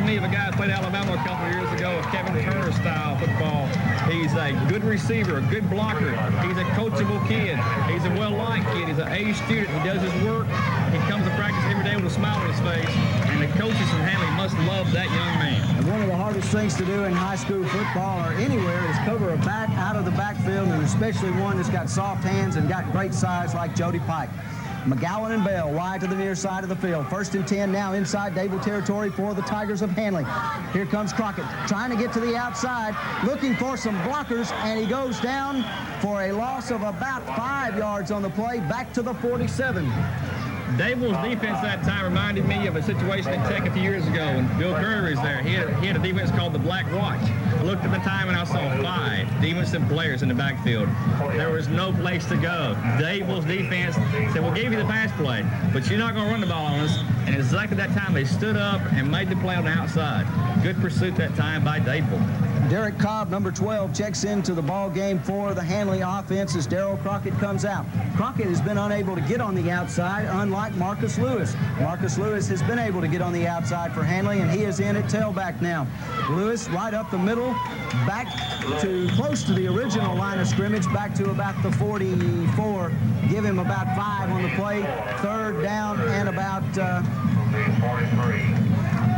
me of a guy who played Alabama a couple of years ago, a Kevin Turner style football. He's a good receiver, a good blocker. He's a coachable kid. He's a well-liked kid. He's an A student. He does his work. He comes to practice every day with a smile on his face. And the coaches from Handley must love that young man. And one of the hardest things to do in high school football or anywhere is cover a back out of the backfield, and especially one that's got soft hands and got great size like Jody Pike. McGowan and Bell wide to the near side of the field. 1st and 10 now inside Dadeville territory for the Tigers of Handley. Here comes Crockett trying to get to the outside, looking for some blockers, and he goes down for a loss of about 5 yards on the play, back to the 47. Dadeville's defense that time reminded me of a situation in Tech a few years ago when Bill Curry was there. He had a defense called the Black Watch. I looked at the time and I saw 5 defensive players in the backfield. There was no place to go. Dadeville's defense said, we'll give you the pass play, but you're not going to run the ball on us. And exactly that time they stood up and made the play on the outside. Good pursuit that time by Dadeville. Derek Cobb, number 12, checks into the ball game for the Handley offense as Darrell Crockett comes out. Crockett has been unable to get on the outside, unlike Marcus Lewis. Marcus Lewis has been able to get on the outside for Handley, and he is in at tailback now. Lewis right up the middle, back to close to the original line of scrimmage, back to about the 44. Give him about 5 on the play. 3rd down and about,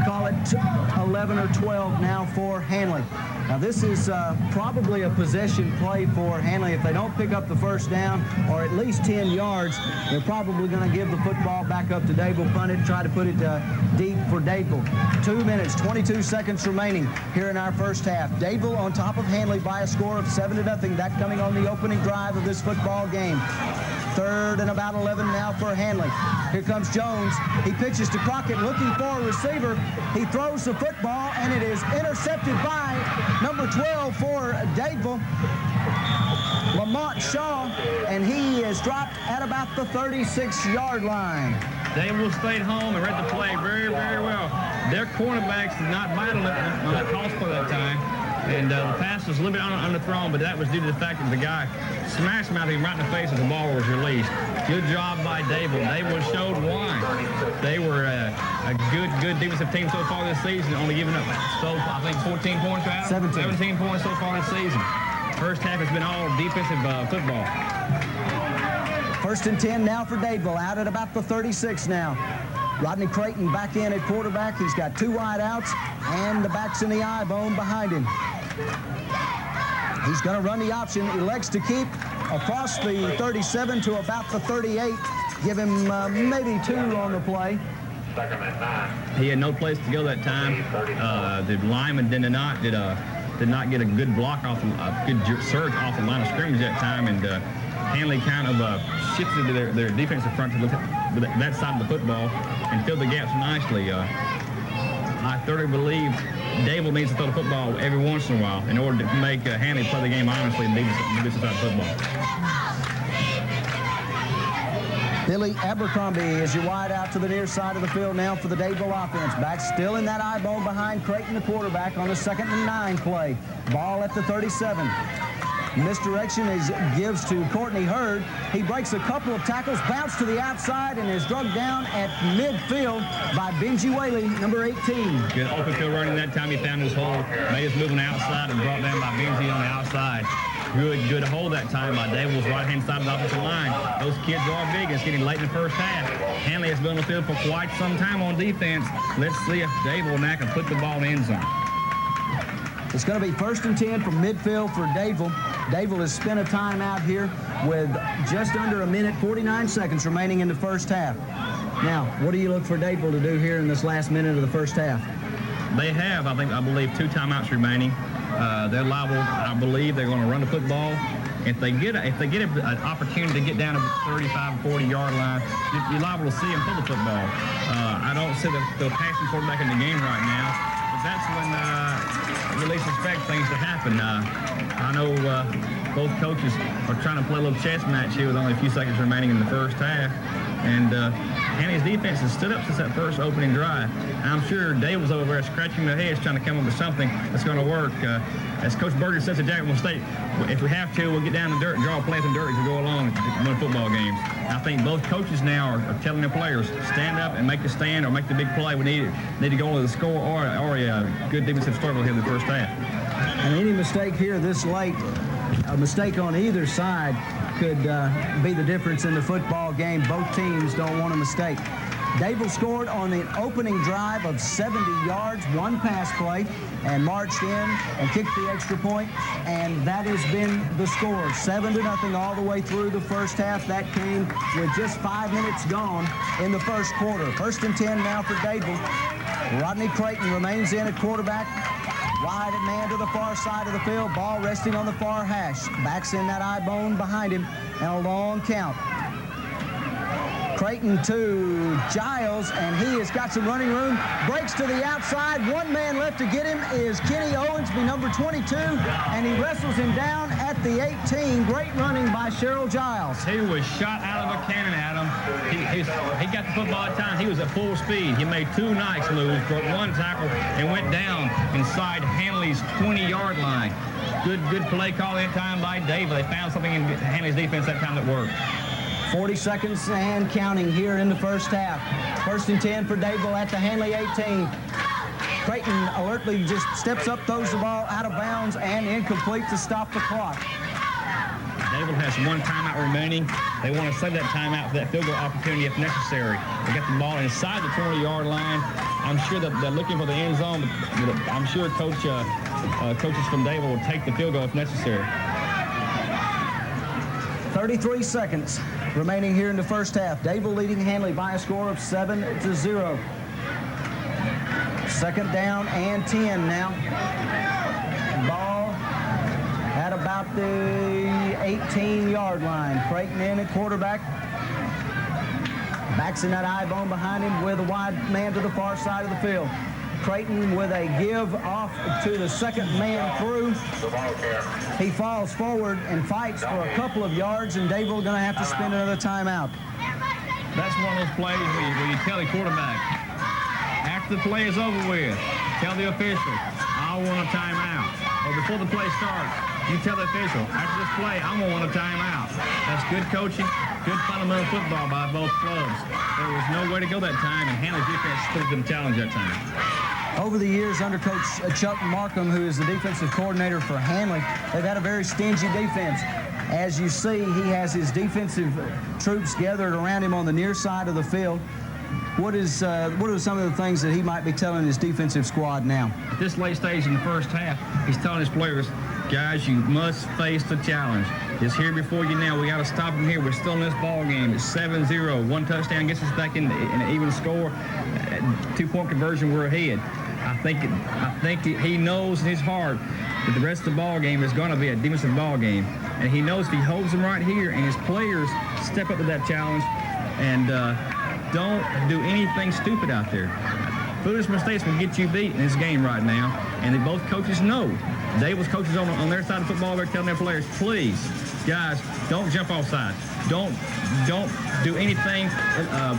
call it 11 or 12 now for Handley. Now this is probably a possession play for Handley. If they don't pick up the 1st down or at least 10 yards, they're probably going to give the football back up to Dadeville, punt it, try to put it deep for Dadeville. 2 minutes, 22 seconds remaining here in our 1st half. Dadeville on top of Handley by a score of 7-0. That coming on the opening drive of this football game. 3rd and about 11 now for Handley. Here comes Jones. He pitches to Crockett looking for a receiver. He throws the football, and it is intercepted by number 12 for Dadeville, Lamont Shaw, and he is dropped at about the 36-yard line. Dadeville stayed home and read the play very, very well. Their cornerbacks did not bite on the toss play that time. And the pass was a little bit underthrown, but that was due to the fact that the guy smashed him out of him right in the face as the ball was released. Good job by Dadeville. Dadeville showed why. They were a good defensive team so far this season, only giving up, I think, 14 points, right? 17 points so far this season. First half has been all defensive football. 1st and 10 now for Dadeville, out at about the 36 now. Rodney Creighton back in at quarterback. He's got 2 wide outs, and the back's in the eye bone behind him. He's going to run the option. Elects to keep across the 37 to about the 38. Give him maybe 2 on the play. He had no place to go that time. The lineman did not get a good block off, a good surge off the line of scrimmage that time, and Handley kind of shifted to their defensive front to look at that side of the football and filled the gaps nicely. I thoroughly believe Dadeville needs to throw the football every once in a while in order to make Handley play the game honestly and defensive side of football. Billy Abercrombie is your wide out to the near side of the field now for the Dadeville offense. Back still in that eye bone behind Creighton, the quarterback, on the 2nd and 9 play. Ball at the 37. Misdirection gives to Courtney Hurd. He breaks a couple of tackles, bounced to the outside, and is drugged down at midfield by Benji Whaley, number 18. Good open field running that time. He found his hole, made his movement outside, and brought down by Benji on the outside. Good hold that time by Dadeville's right-hand side of the offensive line. Those kids are big. It's getting late in the first half. Handley has been on the field for quite some time on defense. Let's see if Dadeville now can put the ball in the end zone. It's going to be 1st and 10 from midfield for Dadeville. Dadeville has spent a timeout here with just under a minute, 49 seconds remaining in the first half. Now, what do you look for Dadeville to do here in this last minute of the first half? They have, I believe, 2 timeouts remaining. They're liable, I believe, they're going to run the football. If they get an opportunity to get down to the 35 or 40-yard line, you're liable to see them pull the football. I don't see the passing quarterback in the game right now, but that's when you least expect things to happen. I know both coaches are trying to play a little chess match here with only a few seconds remaining in the first half. And Handley's defense has stood up since that first opening drive. I'm sure Dave was over there scratching their heads trying to come up with something that's going to work. As Coach Berger says at Jacksonville State, if we have to, we'll get down in the dirt and draw plays in the dirt as we go along and win football games. I think both coaches now are telling their players, stand up and make the stand or make the big play. We need to go with a score or a good defensive struggle here in the first half. And any mistake here this late, a mistake on either side, could be the difference in the football game. Both teams don't want a mistake. Dadeville scored on the opening drive of 70 yards, 1 pass play, and marched in and kicked the extra point, and that has been the score, 7-0 all the way through the first half. That came with just 5 minutes gone in the first quarter. 1st and 10 now for Dadeville. Rodney Creighton remains in at quarterback. Wide at man to the far side of the field. Ball resting on the far hash. Backs in that eye bone behind him, and a long count. Creighton to Giles, and he has got some running room. Breaks to the outside. One man left to get him is Kenny Owensby, number 22, and he wrestles him down at the 18. Great running by Cheryl Giles. He was shot out of a cannon, Adam. He got the football at times. He was at full speed. He made 2 nice moves, broke 1 tackle, and went down inside Handley's 20-yard line. Good play call that time by Dadeville. They found something in Handley's defense that time that worked. 40 seconds and counting here in the first half. 1st and 10 for Dadeville at the Handley 18. Creighton alertly just steps up, throws the ball out of bounds, and incomplete to stop the clock. Dadeville has 1 timeout remaining. They want to save that timeout for that field goal opportunity if necessary. They got the ball inside the 20-yard line. I'm sure that they're looking for the end zone, but I'm sure coaches from Dadeville will take the field goal if necessary. 33 seconds remaining here in the first half. Dadeville leading Handley by a score of 7-0. 2nd down and 10 now. Ball at about the 18-yard line. Creighton in at quarterback. Backs in that eye bone behind him with a wide man to the far side of the field. Creighton with a give off to the second man through. He falls forward and fights for a couple of yards, and Dadeville going to have to spend another timeout. That's one of those plays where you tell the quarterback, after the play is over with, tell the official, I want a timeout. Or before the play starts, you tell the official, after this play, I'm going to want a timeout. That's good coaching, good fundamental football by both clubs. There was no way to go that time, and Handley's defense put them challenge that time. Over the years, under Coach Chuck Markham, who is the defensive coordinator for Handley, they've had a very stingy defense. As you see, he has his defensive troops gathered around him on the near side of the field. What are some of the things that he might be telling his defensive squad now? At this late stage in the first half, he's telling his players, guys, you must face the challenge. It's here before you now. We got to stop him here. We're still in this ball game. It's 7-0. One touchdown gets us back in an even score. 2-point conversion, we're ahead. I think he knows in his heart that the rest of the ball game is going to be a defensive ball game, and he knows if he holds them right here and his players step up to that challenge and don't do anything stupid out there. Foolish mistakes will get you beat in this game right now, and both coaches know. Dadeville's coaches on their side of the football, they're telling their players, please, guys, don't jump off sides. Don't do anything,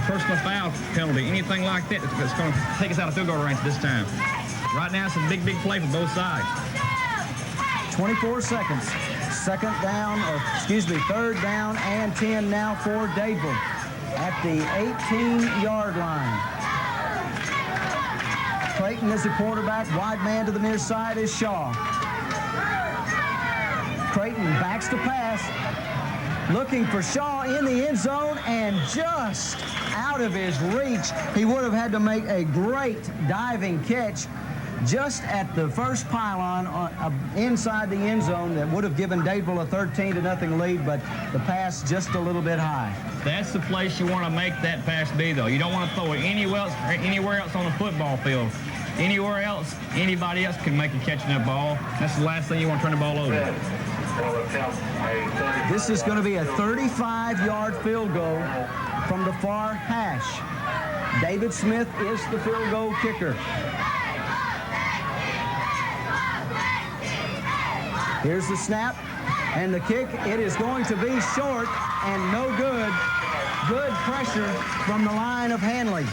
personal foul penalty, anything like that that's going to take us out of field goal range this time. Right now, it's a big play for both sides. 24 seconds. Third down and 10 now for Dadeville at the 18-yard line. Creighton is the quarterback. Wide man to the near side is Shaw. Creighton backs to pass. Looking for Shaw in the end zone, and just out of his reach. He would have had to make a great diving catch just at the first pylon inside the end zone that would have given Dadeville a 13-0 lead, but the pass just a little bit high. That's the place you want to make that pass be, though. You don't want to throw it anywhere else on the football field. Anywhere else, anybody else can make a catch in that ball. That's the last thing you want to turn the ball over. This is going to be a 35-yard field goal from the far hash. David Smith is the field goal kicker. Here's the snap and the kick. It is going to be short and no good. Good pressure from the line of Handley.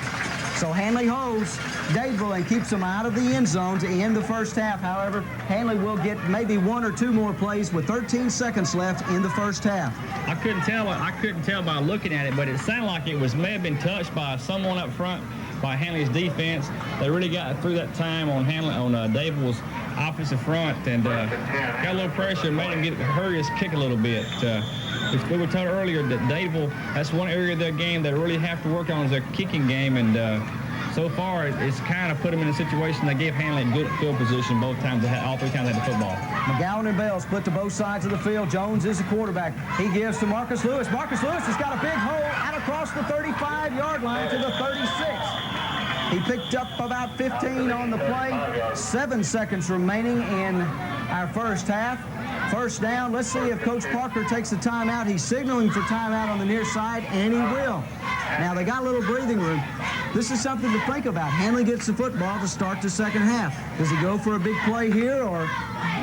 So Handley holds Dadeville and keeps them out of the end zone to end the first half. However, Handley will get maybe one or two more plays with 13 seconds left in the first half. I couldn't tell by looking at it, but it sounded like it may have been touched by someone up front by Handley's defense. They really got through that time on Dadeville's offensive front and got a little pressure and made him hurry his kick a little bit. We were told earlier that Dadeville, that's one area of their game they really have to work on is their kicking game, and so far it's kind of put them in a situation they gave Handley a good field position all 3 times they had the football. McGowan and Bell split to both sides of the field. Jones is the quarterback. He gives to Marcus Lewis. Marcus Lewis has got a big hole out across the 35-yard line to the 36. He picked up about 15 on the play. 7 seconds remaining in our first half. First down. Let's see if Coach Parker takes a timeout. He's signaling for timeout on the near side, and he will. Now, they got a little breathing room. This is something to think about. Handley gets the football to start the second half. Does he go for a big play here, or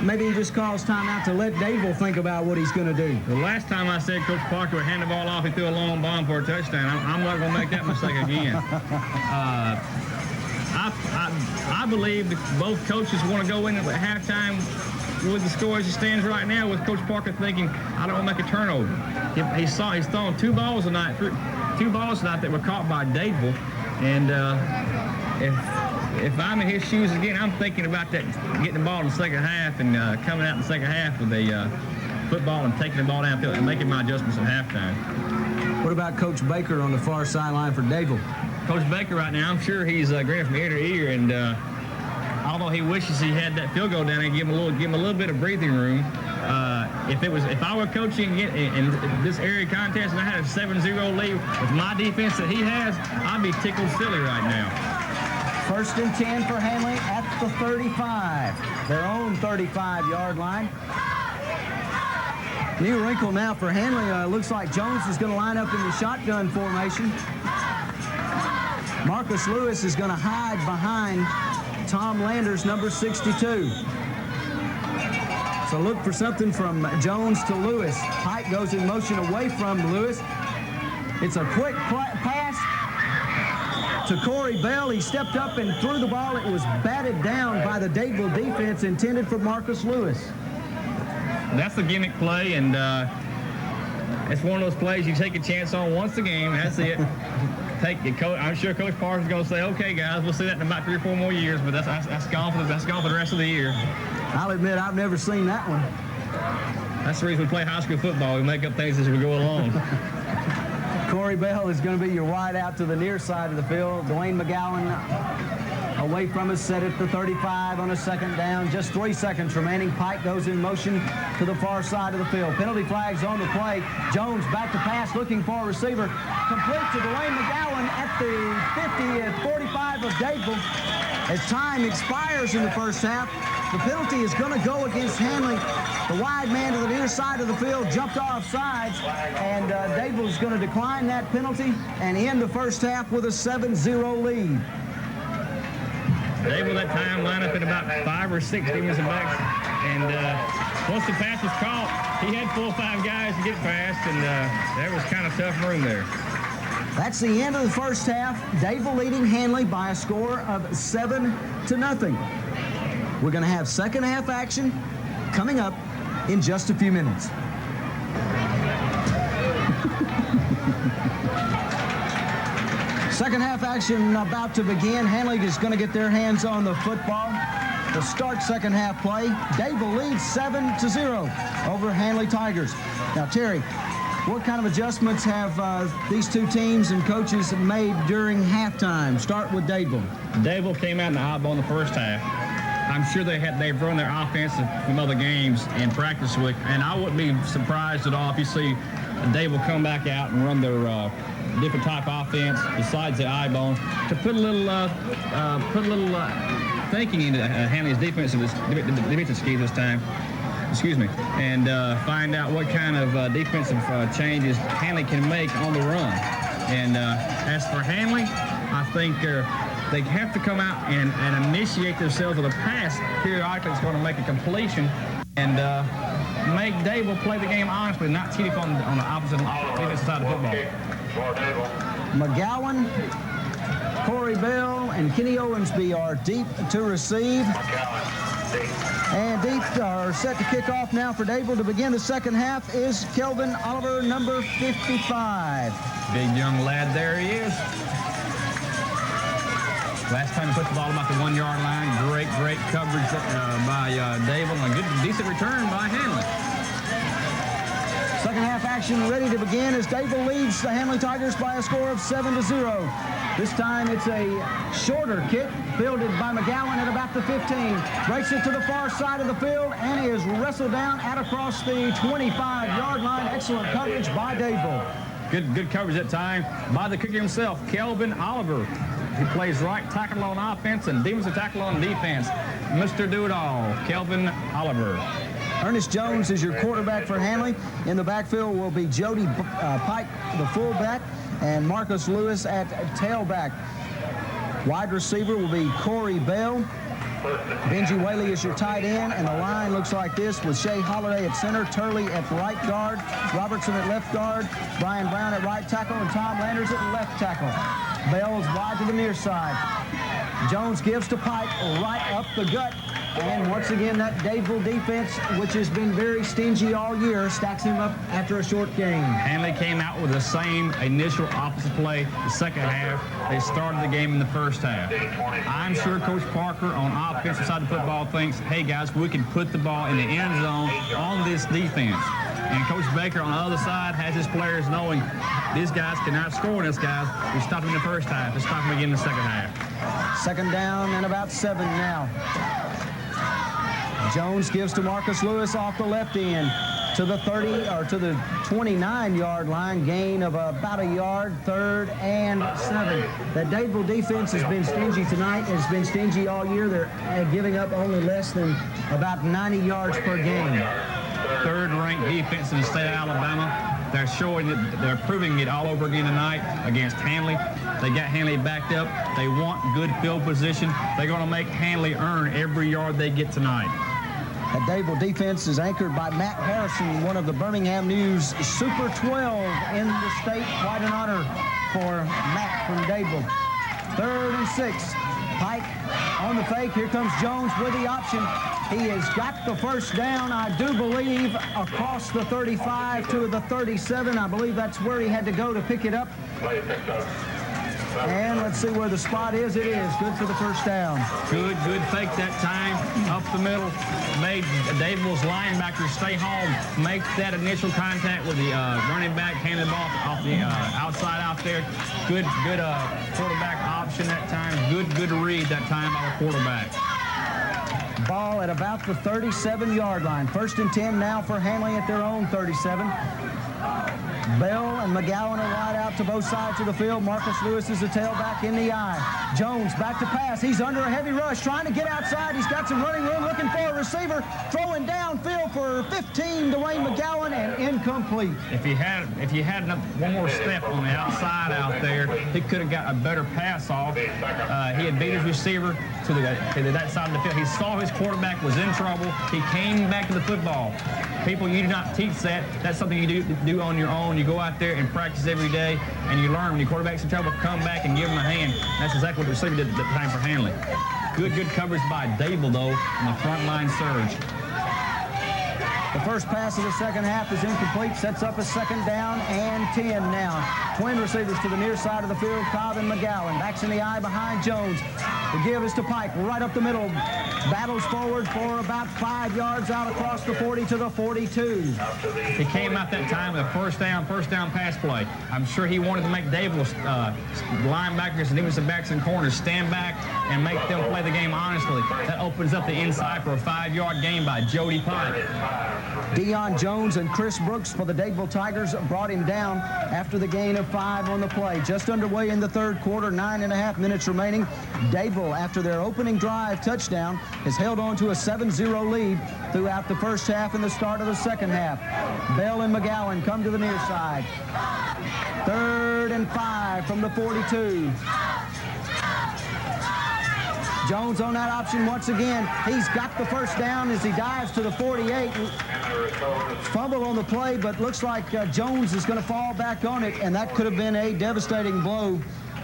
maybe he just calls timeout to let Dadeville think about what he's going to do? The last time I said Coach Parker would hand the ball off, he threw a long bomb for a touchdown. I'm not going to make that mistake again. I believe that both coaches want to go in at halftime with the score as it stands right now, with Coach Parker thinking, I don't want to make a turnover. He's thrown two balls tonight that were caught by Dadeville, and if I'm in his shoes again, I'm thinking about that, getting the ball in the second half and coming out in the second half with a football and taking the ball downfield and making my adjustments at halftime. What about Coach Baker on the far sideline for Dadeville? Coach Baker right now, I'm sure he's grinning from ear to ear, and although he wishes he had that field goal down there, give him a little bit of breathing room. If I were coaching in this area contest and I had a 7-0 lead with my defense that he has, I'd be tickled silly right now. First and 10 for Handley at the 35, their own 35-yard line. New wrinkle now for Handley. Looks like Jones is going to line up in the shotgun formation. Marcus Lewis is going to hide behind Tom Landers, number 62. So look for something from Jones to Lewis. Pike goes in motion away from Lewis. It's a quick pass to Corey Bell. He stepped up and threw the ball. It was batted down by the Dadeville defense, intended for Marcus Lewis. That's the gimmick play, and it's one of those plays you take a chance on once a game. That's it. I'm sure Coach Parker's going to say, "Okay, guys, we'll see that in about 3 or 4 more years." But that's gone for the rest of the year. I'll admit I've never seen that one. That's the reason we play high school football. We make up things as we go along. Corey Bell is going to be your wide out to the near side of the field. Dwayne McGowan away from us, set at the 35 on a second down. Just 3 seconds remaining. Pike goes in motion to the far side of the field. Penalty flags on the play. Jones back to pass, looking for a receiver. Complete to Dwayne McGowan at the 50 at 45 of Dadeville. As time expires in the first half, the penalty is going to go against Handley. The wide man to the near side of the field jumped off sides, and Dadeville is going to decline that penalty and end the first half with a 7-0 lead. Dadeville that time line up at about 5 or 6 defensive backs, and once the pass was caught, he had 4 or 5 guys to get past, and there was kind of tough room there. That's the end of the first half. Dadeville leading Handley by a score of 7-0. We're going to have second half action coming up in just a few minutes. Second half action about to begin. Handley is going to get their hands on the football to start second half play. Dadeville leads 7-0 over Handley Tigers. Now, Terry, what kind of adjustments have these two teams and coaches made during halftime? Start with Dadeville. Dadeville came out in the eyeball in the first half. I'm sure they've run their offense from other games in practice week, and I wouldn't be surprised at all if you see Dadeville come back out and run their different type of offense besides the eyeball to put a little thinking into Handley's defensive scheme this time. Excuse me, and find out what kind of defensive changes Handley can make on the run. And as for Handley, I think they have to come out and initiate themselves with a pass periodically. It's going to make a completion and make Dadeville play the game honestly, not cheat on the opposite defensive side of football. McGowan, Corey Bell, and Kenny Owensby are deep to receive. And deep are set to kick off now for Dadeville. To begin the second half is Kelvin Oliver, number 55. Big young lad, there he is. Last time he put the ball about the 1 yard line. Great coverage by Dadeville, and a good, decent return by Handley. Second half action ready to begin as Dadeville leads the Handley Tigers by a score of 7-0. This time it's a shorter kick fielded by McGowan at about the 15. Breaks it to the far side of the field and is wrestled down out across the 25-yard line. Excellent coverage by Dadeville. Good coverage that time by the kicker himself, Kelvin Oliver. He plays right tackle on offense and defensive tackle on defense. Mr. Do-It-All, Kelvin Oliver. Ernest Jones is your quarterback for Handley. In the backfield will be Jody Pike, the fullback, and Marcus Lewis at tailback. Wide receiver will be Corey Bell. Benji Whaley is your tight end, and the line looks like this with Shea Holliday at center, Turley at right guard, Robertson at left guard, Brian Brown at right tackle, and Tom Landers at left tackle. Bell is wide to the near side. Jones gives to Pike right up the gut. And once again, that Dadeville defense, which has been very stingy all year, stacks him up after a short game. Handley came out with the same initial offensive play the second half. They started the game in the first half. I'm sure Coach Parker on offensive side of the football thinks, hey guys, we can put the ball in the end zone on this defense. And Coach Baker on the other side has his players knowing these guys cannot score on this guys. We stopped them in the first half. Let's stop them again in the second half. Second down and about 7 now. Jones gives to Marcus Lewis off the left end to the 30 or to the 29-yard line, gain of about a yard, 3rd and 7. The Dadeville defense has been stingy tonight, has been stingy all year. They're giving up only less than about 90 yards per game. third-ranked defense in the state of Alabama. They're showing it, they're proving it all over again tonight against Handley. They got Handley backed up. They want good field position. They're going to make Handley earn every yard they get tonight. That Dadeville defense is anchored by Matt Harrison, one of the Birmingham News Super 12 in the state. Quite an honor for Matt from Dadeville. 3rd and 6. Pike on the fake. Here comes Jones with the option. He has got the first down, I do believe, across the 35 to the 37. I believe that's where he had to go to pick it up. And let's see where the spot is. It is good for the first down. Good fake that time. Up the middle. Made Dadeville's linebacker stay home. Make that initial contact with the running back. Hand the ball off the outside out there. Good quarterback option that time. Good read that time by the quarterback. Ball at about the 37-yard line. 1st and 10 now for Handley at their own 37. Bell and McGowan are wide out to both sides of the field. Marcus Lewis is the tailback in the eye. Jones back to pass. He's under a heavy rush, trying to get outside. He's got some running room, looking for a receiver. Throwing downfield for 15 to Wayne McGowan, and incomplete. If he had one more step on the outside out there, he could have got a better pass off. He had beat his receiver to that side of the field. He saw his quarterback was in trouble. He came back to the football. People, you do not teach that. That's something you do on your own. You go out there and practice every day, and you learn. When your quarterback's in trouble, come back and give him a hand. That's exactly what the receiver did at the time for Handley. Good coverage by Dadeville, though, on the front line surge. The first pass of the second half is incomplete. Sets up a 2nd down and 10 now. Twin receivers to the near side of the field. Cobb and McGowan. Backs in the eye behind Jones. The give is to Pike, right up the middle. Battles forward for about 5 yards out across the 40 to the 42. He came out that time with a first down pass play. I'm sure he wanted to make Dadeville's linebackers and defensive backs and corners stand back and make them play the game honestly. That opens up the inside for a 5-yard gain by Jody Pike. Deion Jones and Chris Brooks for the Dadeville Tigers brought him down after the gain of 5 on the play. Just underway in the 3rd quarter, 9.5 minutes remaining. Dadeville, after their opening drive touchdown, has held on to a 7-0 lead throughout the first half and the start of the second half. Bell and McGowan come to the near side. 3rd and 5 from the 42. Jones on that option once again. He's got the first down as he dives to the 48. Fumble on the play, but looks like Jones is going to fall back on it, and that could have been a devastating blow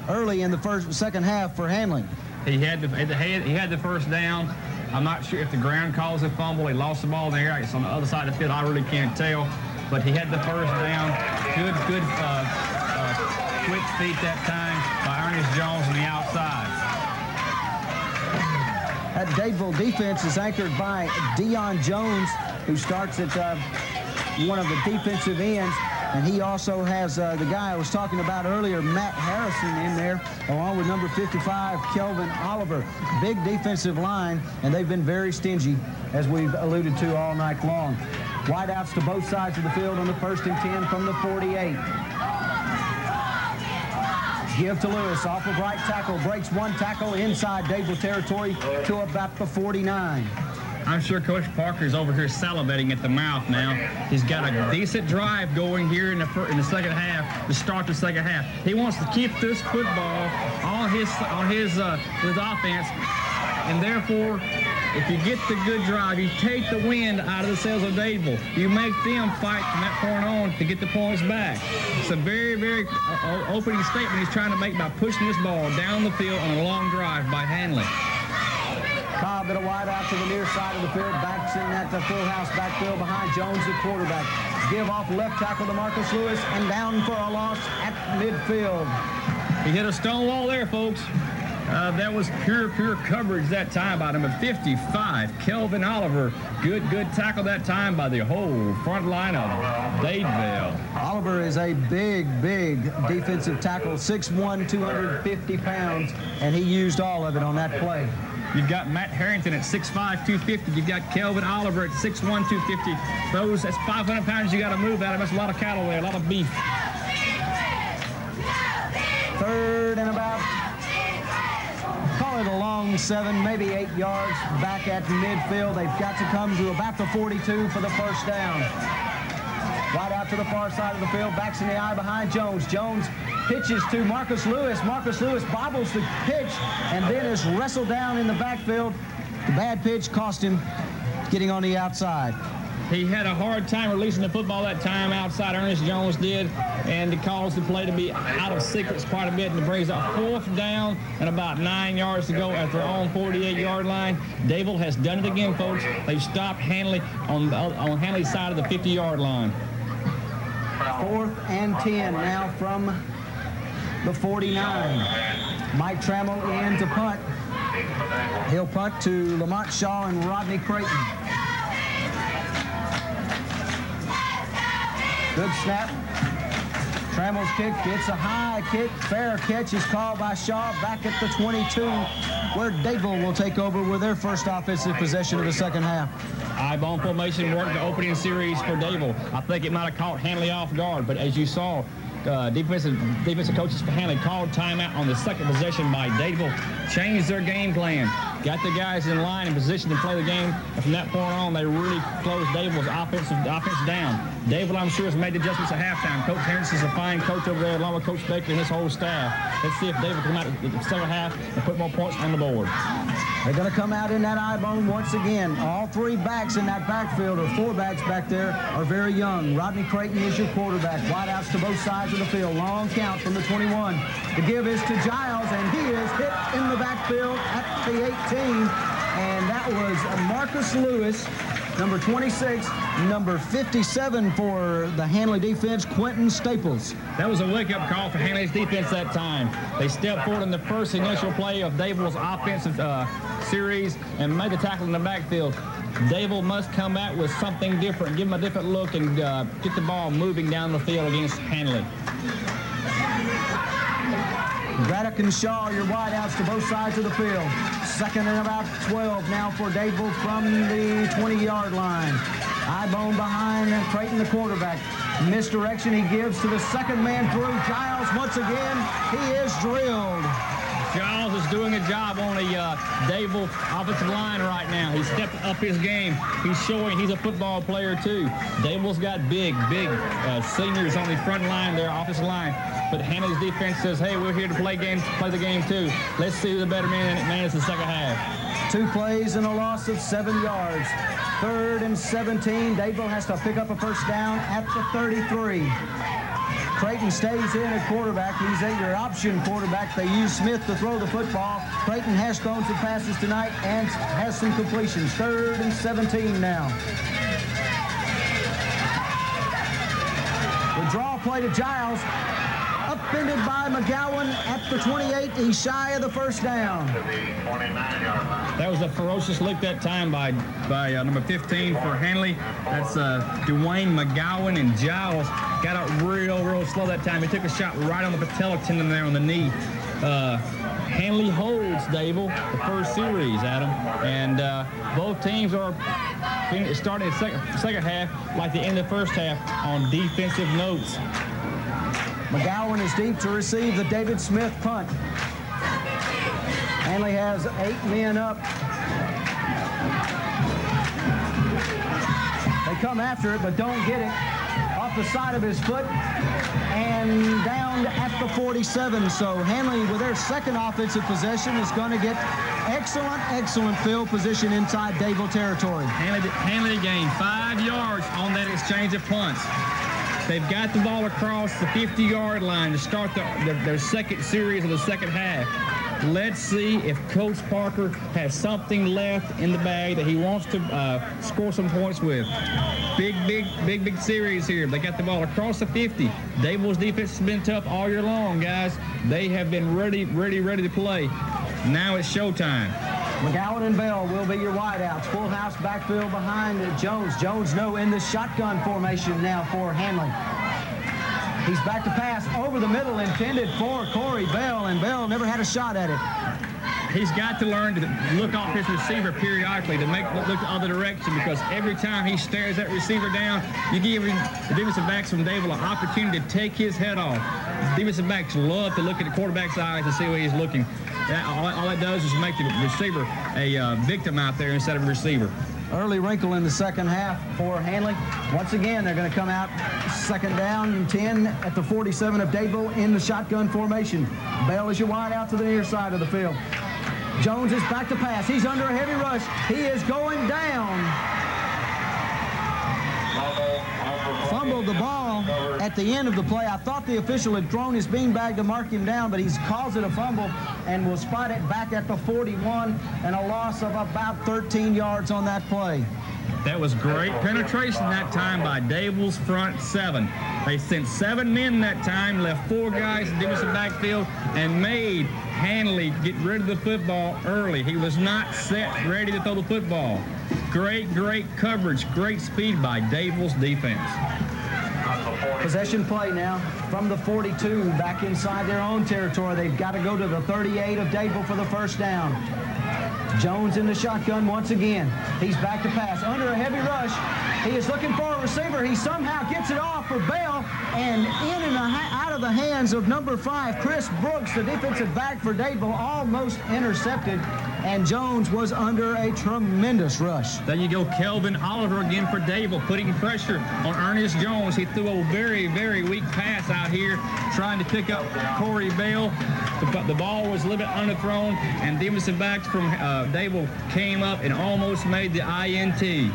early in the second half for Handley. He had the first down. I'm not sure if the ground caused a fumble. He lost the ball in the air. It's on the other side of the field. I really can't tell. But he had the first down. Good quick feet that time by Ernest Jones on the outside. That Dadeville defense is anchored by Deion Jones, who starts at one of the defensive ends. And he also has the guy I was talking about earlier, Matt Harrison, in there, along with number 55, Kelvin Oliver. Big defensive line, and they've been very stingy, as we've alluded to all night long. Wideouts to both sides of the field on the 1st and 10 from the 48. Give to Lewis, off of right tackle, breaks one tackle inside Dadeville territory to about the 49. I'm sure Coach Parker's over here salivating at the mouth now. He's got a decent drive going here in the second half to start the second half. He wants to keep this football on his offense, and therefore, if you get the good drive, you take the wind out of the sails of Dadeville. You make them fight from that point on to get the points back. It's a very, very opening statement he's trying to make by pushing this ball down the field on a long drive by Handley. Cobb at a wide out to the near side of the field, backs in at the full house backfield behind Jones, the quarterback. Give off left tackle to Marcus Lewis, and down for a loss at midfield. He hit a stone wall there, folks. That was pure coverage that time by number 55, Kelvin Oliver. Good tackle that time by the whole front line of Dadeville. Oliver is a big defensive tackle, 6'1", 250 pounds, and he used all of it on that play. You've got Matt Harrington at 6'5", 250. You've got Kelvin Oliver at 6'1", 250. That's 500 pounds you got to move out of. That's a lot of cattle there, a lot of beef. 3rd and about. Call call it a long 7, maybe 8 yards back at midfield. They've got to come to about the 42 for the first down. Right out to the far side of the field, backs in the eye behind Jones. Jones pitches to Marcus Lewis. Marcus Lewis bobbles the pitch and then is wrestled down in the backfield. The bad pitch cost him getting on the outside. He had a hard time releasing the football that time outside. Ernest Jones did, and it caused the play to be out of sequence quite a bit, and it brings up 4th down and about 9 yards to go at their own 48-yard line. Dadeville has done it again, folks. They've stopped Handley on Handley's side of the 50-yard line. 4th and 10 now from the 49. Mike Trammell in to punt. He'll punt to Lamont Shaw and Rodney Creighton. Good snap. Trammell's kick gets a high kick. Fair catch is called by Shaw back at the 22, where Dadeville will take over with their first offensive possession of the second half. I-bone formation worked the opening series for Dadeville. I think it might have caught Handley off guard, but as you saw, defensive coaches for Handley called timeout on the second possession by Dadeville, changed their game plan, got the guys in line and position to play the game, and from that point on, they really closed Dadeville's offense down. Dadeville, I'm sure, has made adjustments at halftime. Coach Henderson's a fine coach over there, along with Coach Baker and his whole staff. Let's see if Dadeville come out in the second half and put more points on the board. They're going to come out in that I-bone once again. All 3 backs in that backfield, or 4 backs back there, are very young. Rodney Creighton is your quarterback. Wideouts to both sides of the field. Long count from the 21. The give is to Giles, and he is hit in the backfield at the 18. And that was Marcus Lewis, number 26, number 57 for the Handley defense, Quentin Staples. That was a wake-up call for Handley's defense that time. They stepped forward in the first initial play of Dadeville's offensive series and made the tackle in the backfield. Dadeville must come out with something different, give them a different look, and get the ball moving down the field against Handley. Braddock and Shaw, your wideouts to both sides of the field. Second and about 12 now for Dadeville from the 20-yard line. I-bone behind Creighton, the quarterback. Misdirection he gives to the second man through. Giles once again, he is drilled. Giles is doing a job on the Dadeville offensive line right now. He's stepped up his game. He's showing he's a football player too. Dadeville's got big seniors on the front line, their offensive line. But Handley's defense says, hey, we're here to play the game too. Let's see who the better man is in the second half. 2 plays and a loss of 7 yards. 3rd and 17. Dadeville has to pick up a first down at the 33. Creighton stays in at quarterback. He's your option quarterback. They use Smith to throw the football. Creighton has thrown some passes tonight and has some completions. 3rd and 17 now. The draw play to Giles. Upended by McGowan at the 28. He's shy of the first down. That was a ferocious lick that time by number 15 for Handley. That's Dwayne McGowan, and Giles got out real slow that time. He took a shot right on the patella tendon there on the knee. Handley holds Dadeville the first series, Adam, and both teams are starting the second half like the end of the first half on defensive notes. McGowan is deep to receive the David Smith punt. Handley has 8 men up. They come after it, but don't get it. Off the side of his foot and down at the 47. So Handley, with their second offensive possession, is going to get excellent field position inside Dadeville territory. Handley gained 5 yards on that exchange of punts. They've got the ball across the 50-yard line to start their second series of the second half. Let's see if Coach Parker has something left in the bag that he wants to score some points with. Big series here. They got the ball across the 50. Dadeville's defense has been tough all year long, guys. They have been ready to play. Now it's showtime. McGowan and Bell will be your wideouts. Full house backfield behind Jones. Jones in the shotgun formation now for Handley. He's back to pass over the middle, intended for Corey Bell, and Bell never had a shot at it. he's got to learn to look off his receiver periodically to look the other direction, because every time he stares that receiver down, you give him the defensive backs from Dadeville an opportunity to take his head off. Defensive backs love to look at the quarterback's eyes and see where he's looking. All that does is make the receiver a victim out there instead of a receiver. Early wrinkle in the second half for Handley. Once again, they're going to come out second down and 10 at the 47 of Dadeville in the shotgun formation. Bell is your wide out to the near side of the field. Jones is back to pass. He's under a heavy rush. He is going down. Fumbled the ball at the end of the play. I thought the official had thrown his beanbag to mark him down, but he's caused it a fumble and will spot it back at the 41, and a loss of about 13 yards on that play. That was great penetration that time by Dadeville's front seven. They sent 7 men that time, left 4 guys in the defensive backfield, and made Handley get rid of the football early. He was not set, ready to throw the football. Great coverage, great speed by Dadeville's defense. Possession play now from the 42 back inside their own territory. They've got to go to the 38 of Dadeville for the first down. Jones in the shotgun once again. He's back to pass under a heavy rush. He is looking for a receiver. He somehow gets it off for Bell, and in and out of the hands of number 5, Chris Brooks, the defensive back for Dadeville, almost intercepted, and Jones was under a tremendous rush. There you go, Kelvin Oliver again for Dadeville, putting pressure on Ernest Jones. He threw a very weak pass out here, trying to pick up Corey Bell. The ball was a little bit underthrown, and defensive backs from Dadeville came up and almost made the INT.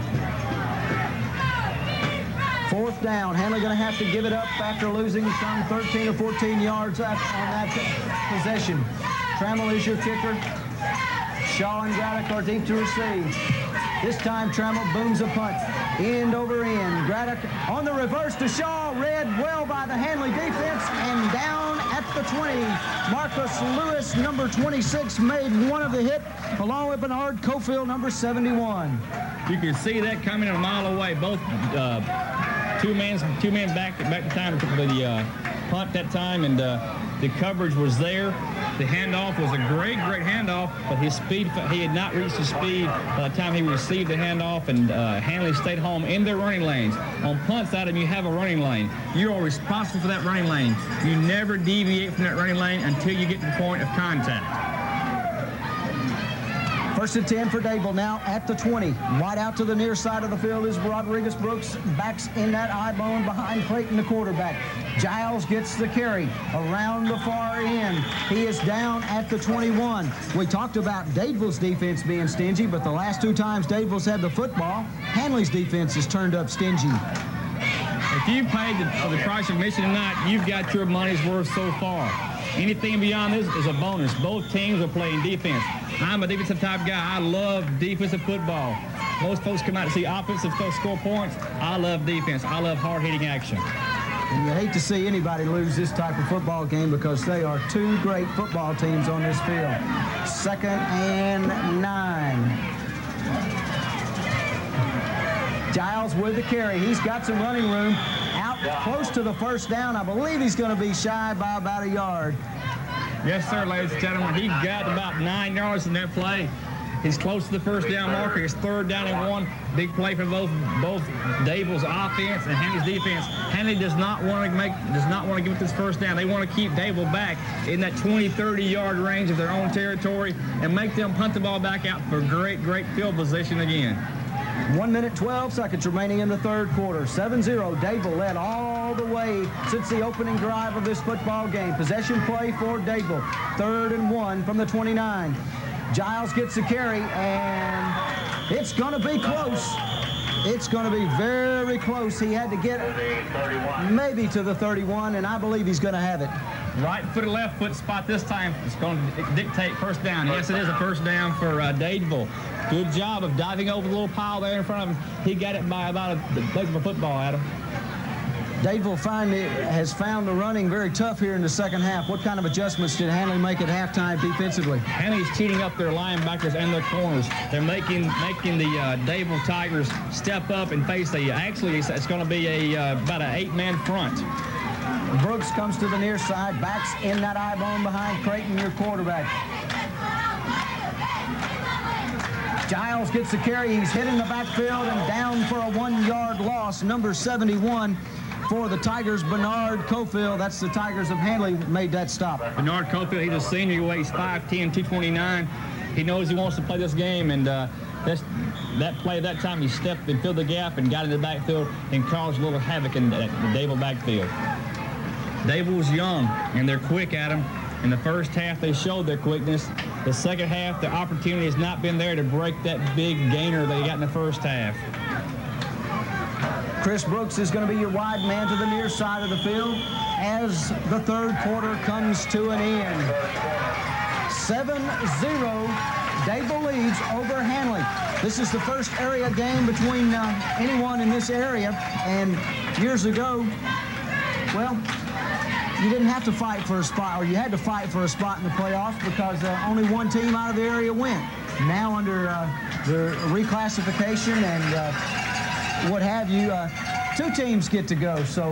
Fourth down. Handley going to have to give it up after losing some 13 or 14 yards on that possession. Trammell is your kicker. Shaw and Braddock are deep to receive. This time Trammell booms a punt. End over end. Braddock on the reverse to Shaw. Read well by the Handley defense, and down at the 20. Marcus Lewis, number 26, made one of the hit, along with Bernard Cofield, number 71. You can see that coming a mile away. Both two men back to time for the punt that time, and the coverage was there. The handoff was a great handoff, but his speed, he had not reached his speed by the time he received the handoff, and Handley stayed home in their running lanes. On punts, Adam, you have a running lane. You are responsible for that running lane. You never deviate from that running lane until you get to the point of contact. First and 10 for Dadeville, now at the 20. Wide out to the near side of the field is Rodriguez Brooks. Backs in that eye bone behind Clayton, the quarterback. Giles gets the carry around the far end. He is down at the 21. We talked about Dadeville's defense being stingy, but the last 2 times Dadeville's had the football, Handley's defense has turned up stingy. If you paid for the price of admission tonight, you've got your money's worth so far. Anything beyond this is a bonus. Both teams are playing defense. I'm a defensive type guy. I love defensive football. Most folks come out to see offensive score points. I love defense. I love hard-hitting action. And you hate to see anybody lose this type of football game, because they are 2 great football teams on this field. 2nd and 9. Giles with the carry. He's got some running room. Out close to the first down. I believe he's going to be shy by about a yard. Yes, sir, ladies and gentlemen. He got about 9 yards in that play. He's close to the first down marker. It's 3rd down and 1. Big play for both Dadeville's offense and Handley's defense. Handley does not want to give up this first down. They want to keep Dadeville back in that 20-30 yard range of their own territory and make them punt the ball back out for great field position again. 1 minute, 12 seconds remaining in the third quarter. 7-0. Dadeville led all the way since the opening drive of this football game. Possession play for Dadeville. 3rd and 1 from the 29. Giles gets the carry, and it's going to be close. It's going to be very close. He had to get maybe to the 31, and I believe he's going to have it. Right foot or left foot spot this time. It's going to dictate first down. Yes, it is a first down for Dadeville. Good job of diving over the little pile there in front of him. He got it by about the length of a football, Adam. Dadeville has found the running very tough here in the second half. What kind of adjustments did Handley make at halftime defensively? Handley's cheating up their linebackers and their corners. They're making the Dadeville Tigers step up and face it's going to be about an 8-man front. Brooks comes to the near side, backs in that eye bone behind Creighton, your quarterback. Giles gets the carry. He's hit in the backfield and down for a 1-yard loss. Number 71 for the Tigers, Bernard Cofield. That's the Tigers of Handley made that stop. Bernard Cofield, he's a senior. He weighs 5'10", 229. He knows he wants to play this game, and that play, that time he stepped and filled the gap and got in the backfield and caused a little havoc in the Dadeville backfield. Dadeville's young, and they're quick at him. In the first half, they showed their quickness. The second half, the opportunity has not been there to break that big gainer they got in the first half. Chris Brooks is going to be your wide man to the near side of the field as the third quarter comes to an end. 7-0, Dadeville leads over Handley. This is the first area game between anyone in this area, and years ago, well, you didn't have to fight for a spot, or you had to fight for a spot in the playoffs because only one team out of the area went. Now under the reclassification and what have you, 2 teams get to go. So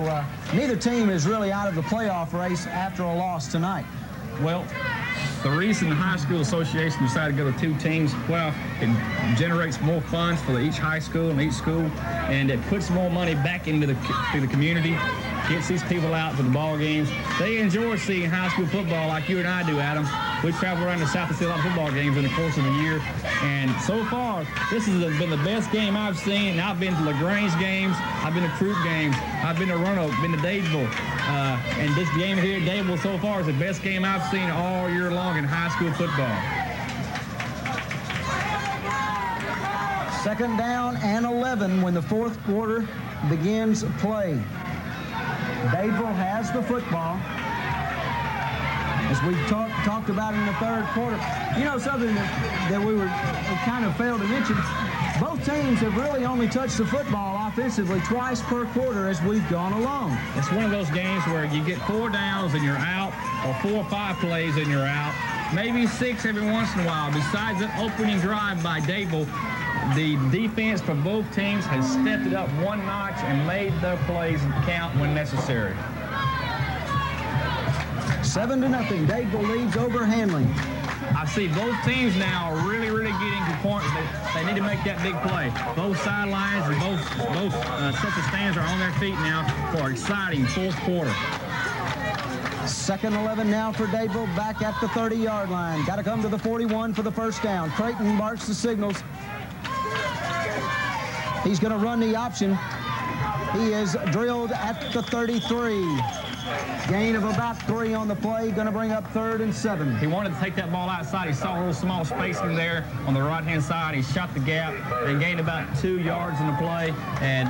neither team is really out of the playoff race after a loss tonight. Well, the reason the high school association decided to go to 2 teams, well, it generates more funds for each high school and each school, and it puts more money back into the community, gets these people out to the ball games. They enjoy seeing high school football like you and I do, Adam. We travel around the South to see a lot of football games in the course of the year, and so far, this has been the best game I've seen. And I've been to LaGrange games, I've been to Croup games, I've been to Roanoke, been to Dadeville, and this game here at Dadeville so far is the best game I've seen all year long in high school football. 2nd down and 11 when the fourth quarter begins play. Dadeville has the football. As we talked about in the third quarter, you know, something that we kind of failed to mention, both teams have really only touched the football offensively twice per quarter as we've gone along. It's one of those games where you get 4 downs and you're out, or 4 or 5 plays and you're out, maybe 6 every once in a while. Besides the opening drive by Dadeville, the defense for both teams has stepped it up 1 notch and made their plays count when necessary. 7-0, Dadeville leads over Handley. I see both teams now are really getting to the point that they need to make that big play. Both sidelines and both sets of stands are on their feet now for an exciting fourth quarter. 2nd 11 now for Dadeville, back at the 30-yard line. Got to come to the 41 for the first down. Creighton marks the signals. He's going to run the option. He is drilled at the 33. Gain of about 3 on the play, going to bring up 3rd and 7. He wanted to take that ball outside. He saw a little small spacing there on the right-hand side. He shot the gap and gained about 2 yards in the play. And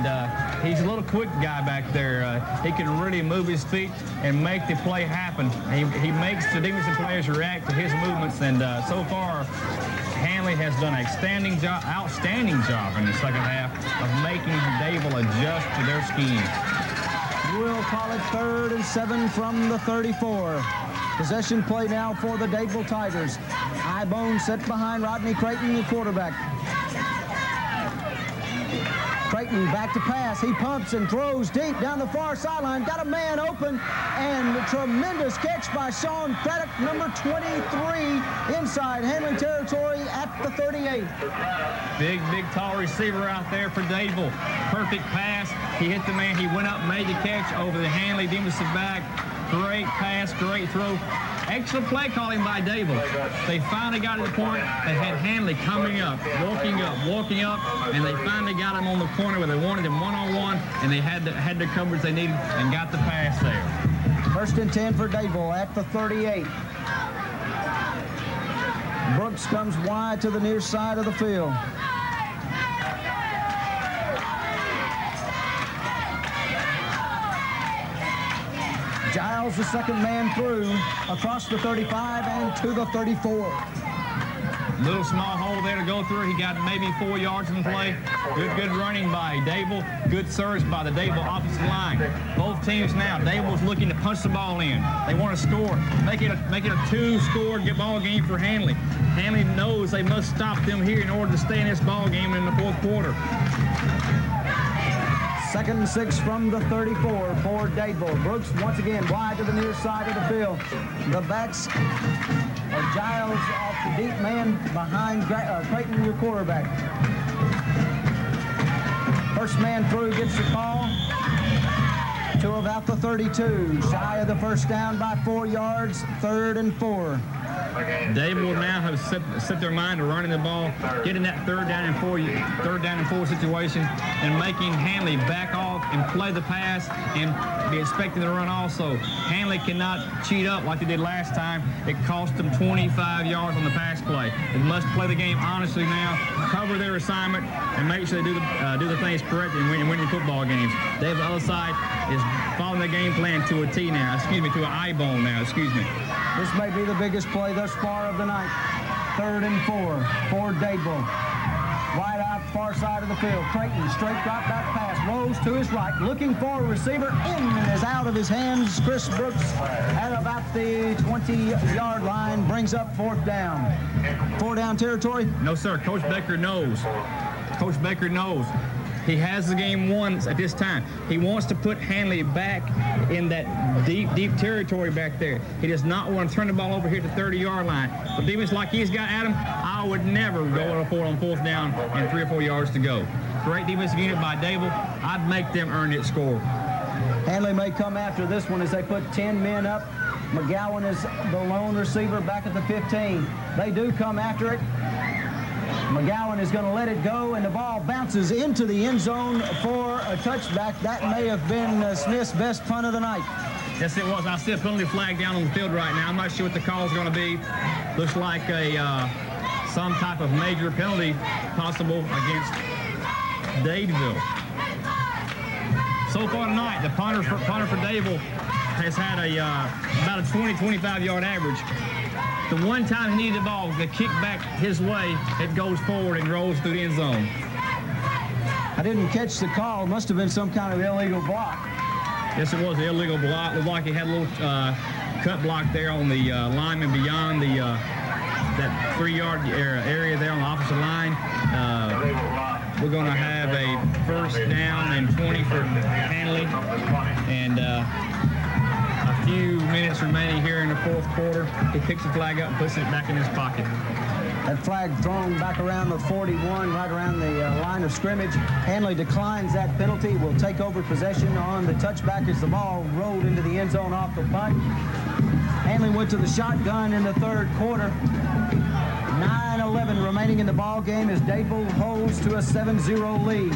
he's a little quick guy back there. He can really move his feet and make the play happen. He makes the defensive players react to his movements. And so far, Handley has done an outstanding job in the second half of making Dadeville adjust to their scheme. We'll call it 3rd and 7 from the 34. Possession play now for the Dadeville Tigers. Eyebone set behind Rodney Creighton, the quarterback. Creighton back to pass. He pumps and throws deep down the far sideline. Got a man open, and a tremendous catch by Sean Craddock, number 23, inside Handley territory at the 38. Big, tall receiver out there for Dadeville. Perfect pass. He hit the man. He went up, made the catch over the Handley defensive back. Great pass, great throw. Excellent play calling by Dadeville. They finally got to the point. They had Handley coming up, walking up, and they finally got him on the corner where they wanted him one-on-one, and they had the coverage they needed and got the pass there. 1st and 10 for Dadeville at the 38. Brooks comes wide to the near side of the field. Giles, the second man through, across the 35 and to the 34. Little small hole there to go through. He got maybe 4 yards in play. Good running by Dadeville. Good surge by the Dadeville offensive line. Both teams now, Dadeville's looking to punch the ball in. They want to score. Make it a 2-score ball game for Handley. Handley knows they must stop them here in order to stay in this ball game in the fourth quarter. 2nd and 6 from the 34 for Dadeville. Brooks once again wide to the near side of the field. The backs of Giles off the deep man behind Creighton, your quarterback. First man through gets the call to about the 32. Shy of the first down by 4 yards, 3rd and 4. Dadeville now have set their mind to running the ball, getting that third down and four situation, and making Handley back off and play the pass and be expecting to run also. Handley cannot cheat up like they did last time. It cost them 25 yards on the pass play. They must play the game honestly now, cover their assignment, and make sure they do the things correct and win the football games. Dave, the other side is following the game plan to a T now. Excuse me, to an eyeball now. Excuse me. This may be the biggest play thus far of the night. 3rd and 4 for Dadeville. Wide out, far side of the field. Creighton, straight drop back pass. Rolls to his right, looking for a receiver. In and is out of his hands. Chris Brooks at about the 20-yard line brings up 4th down. 4 down territory? No, sir. Coach Baker knows. Coach Baker knows. He has the game won at this time. He wants to put Handley back in that deep territory back there. He does not want to turn the ball over here at the 30-yard line. But defense like he's got Adam, I would never go on 4th down and 3 or 4 yards to go. Great defensive unit by Dadeville. I'd make them earn that score. Handley may come after this one as they put 10 men up. McGowan is the lone receiver back at the 15. They do come after it. McGowan is going to let it go, and the ball bounces into the end zone for a touchback. That may have been Smith's best punt of the night. Yes, it was. I see a penalty flag down on the field right now. I'm not sure what the call is going to be. Looks like some type of major penalty possible against Dadeville. So far tonight, the punter for Dadeville has had about a 20-25 yard average. The one time he needed the ball, the kick back his way, it goes forward and rolls through the end zone. I didn't catch the call. Must have been some kind of illegal block. Yes, it was an illegal block. Looked like he had a little cut block there on the lineman beyond the that 3-yard area there on the opposite line. We're going to have a 1st down and 20 for Handley, and a few minutes remaining here in the 4th quarter. He picks the flag up and puts it back in his pocket. That flag thrown back around the 41, right around the line of scrimmage. Handley declines that penalty. Will take over possession on the touchback as the ball rolled into the end zone off the punt. Handley went to the shotgun in the 3rd quarter. 9:11 remaining in the ball game as Dadeville holds to a 7-0 lead.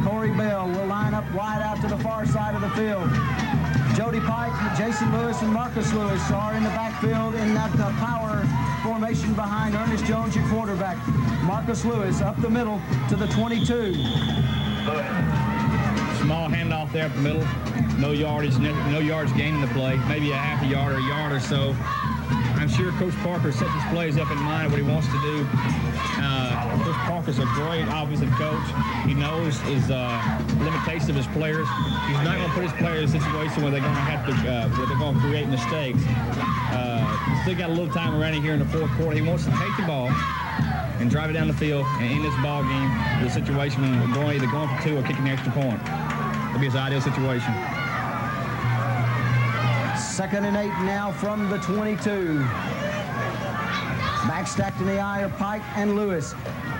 Corey Bell will line up wide out to the far side of the field. Jody Pike, Jason Lewis, and Marcus Lewis are in the backfield in that power formation behind Ernest Jones, your quarterback. Marcus Lewis up the middle to the 22. Small handoff there up the middle. No yards gained in the play. Maybe a half a yard or a yard or so. I'm sure Coach Parker sets his plays up in mind what he wants to do. Coach Parker's a great offensive coach. He knows his limitations of his players. He's not going to put his players in a situation where they're going to have to, where they're going to create mistakes. Still got a little time remaining here in the 4th quarter. He wants to take the ball and drive it down the field and end this ball game with a situation when either going for 2 or kicking the extra point. It'll be his ideal situation. 2nd and 8 now from the 22. Back stacked in the eye of Pike and Lewis.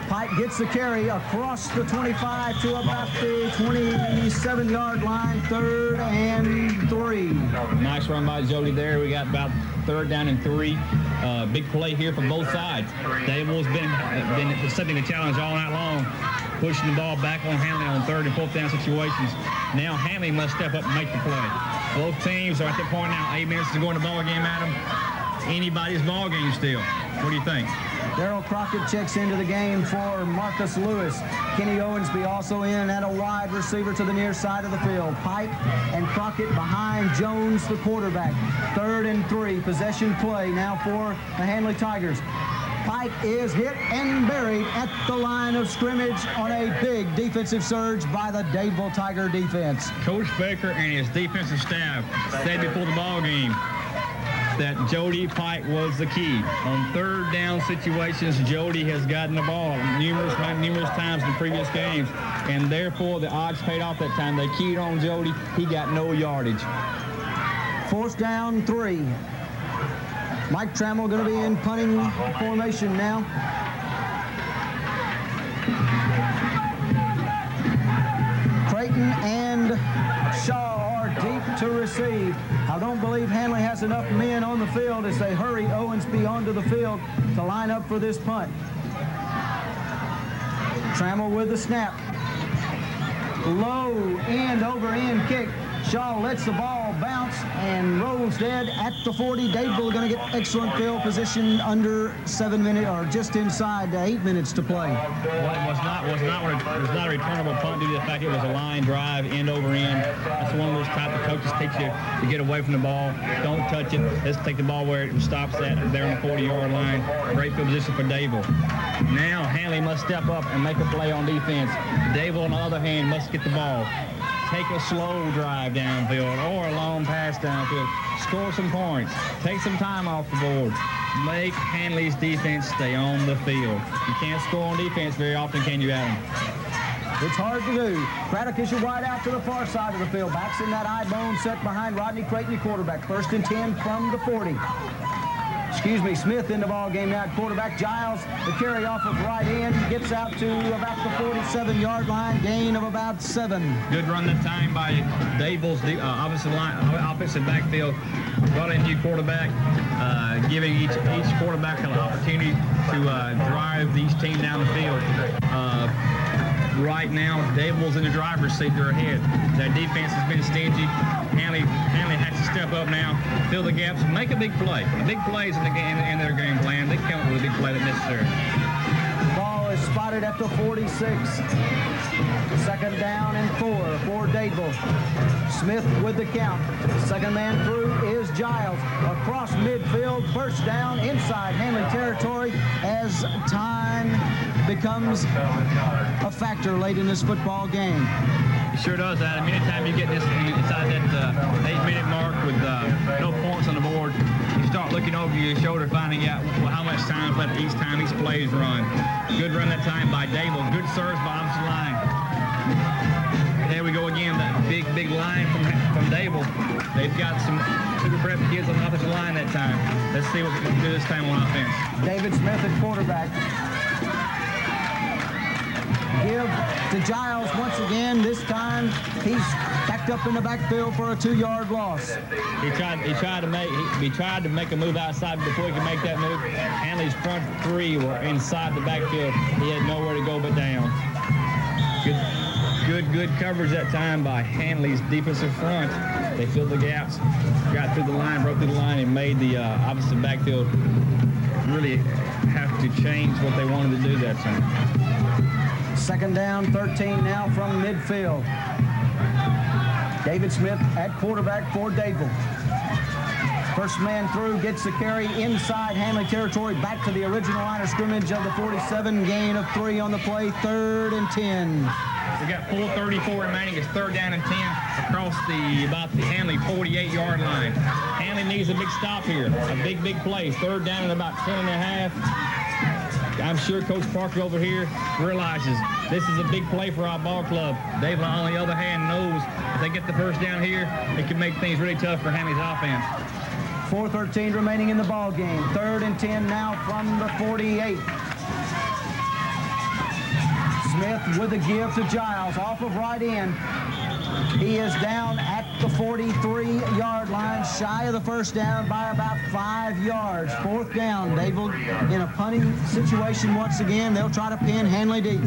Pike gets the carry across the 25 to about the 27-yard line, 3rd and 3. Nice run by Jody there. We got about 3rd down and 3. Big play here from both sides. Dadeville's been accepting the challenge all night long, pushing the ball back on Handley on 3rd and 4th down situations. Now Handley must step up and make the play. Both teams are at the point now, 8 minutes to go in the ball game, Adam. Anybody's ball game still. What do you think? Darrell Crockett checks into the game for Marcus Lewis. Kenny Owensby also in at a wide receiver to the near side of the field. Pike and Crockett behind Jones, the quarterback. 3rd and 3, possession play now for the Handley Tigers. Pike is hit and buried at the line of scrimmage on a big defensive surge by the Dadeville Tiger defense. Coach Baker and his defensive staff said before the ball game, that Jody Pike was the key. On third down situations, Jody has gotten the ball numerous times in previous games, and therefore the odds paid off that time. They keyed on Jody. He got no yardage. 4th down, 3. Mike Trammell going to be in punting formation now. Creighton and Shaw are deep to receive. I don't believe Handley has enough men on the field as they hurry Owensby onto the field to line up for this punt. Trammell with the snap. Low end over end kick. Shaw lets the ball bounce and rolls dead at the 40. Dadeville going to get excellent field position under 7 minutes, or just inside 8 minutes to play. Well, it was not a returnable punt due to the fact it was a line drive, end over end. That's one of those type of coaches teach you to get away from the ball. Don't touch it. Let's take the ball where it stops at, there on the 40-yard line. Great field position for Dadeville. Now Handley must step up and make a play on defense. Dadeville, on the other hand, must get the ball. Take a slow drive downfield or a long pass downfield. Score some points. Take some time off the board. Make Handley's defense stay on the field. You can't score on defense very often, can you, Adam? It's hard to do. Craddock is your wide out to the far side of the field. Backs in that eye bone set behind Rodney Creighton, your quarterback. 1st and 10 from the 40. Smith in the ball game now at quarterback. Giles, the carry off of right end, gets out to about the 47-yard line, gain of about 7. Good run that time by Dadeville's offensive backfield. Brought in new quarterback, giving each quarterback an opportunity to drive these teams down the field. Right now, Dadeville's in the driver's seat. They're ahead. Their defense has been stingy. Handley has to step up now, fill the gaps, make a big play. Big plays in their game plan. They come up with a big play that's necessary. The ball is spotted at the 46. 2nd down and 4 for Dadeville. Smith with the count. Second man through is Giles. Across midfield, 1st down inside Handley territory as time becomes a factor late in this football game. It sure does, Adam. Anytime you get this inside that 8-minute mark with no points on the board, you start looking over your shoulder, finding out how much time left each time these plays run. Good run that time by Dadeville. Good serves by offensive line. There we go again, that big line from Dadeville. They've got some super prep kids on the offensive line that time. Let's see what we can do this time on offense. David Smith at quarterback. Give to Giles once again. This time he's backed up in the backfield for a 2-yard loss. He tried to make a move outside before he could make that move. Handley's front 3 were inside the backfield. He had nowhere to go but down. Good coverage that time by Handley's defensive front. They filled the gaps, got through the line, broke through the line, and made the opposite backfield really have to change what they wanted to do that time. 2nd down, 13 now from midfield. David Smith at quarterback for Dadeville. 1st man through gets the carry inside Handley territory, back to the original line of scrimmage of the 47, gain of 3 on the play, 3rd and 10. We got 4:34 remaining. It's 3rd down and 10 across about the Handley 48-yard line. Handley needs a big stop here, a big play. 3rd down and about 10 and a half. I'm sure Coach Parker over here realizes this is a big play for our ball club. Dadeville, on the other hand, knows if they get the 1st down here, it can make things really tough for Handley's offense. 4:13 remaining in the ball game. 3rd and 10 now from the 48. Smith with a give to Giles off of right end. He is down at the 43-yard line, shy of the 1st down by about 5 yards. 4th down. Dadeville in a punting situation once again. They'll try to pin Handley deep.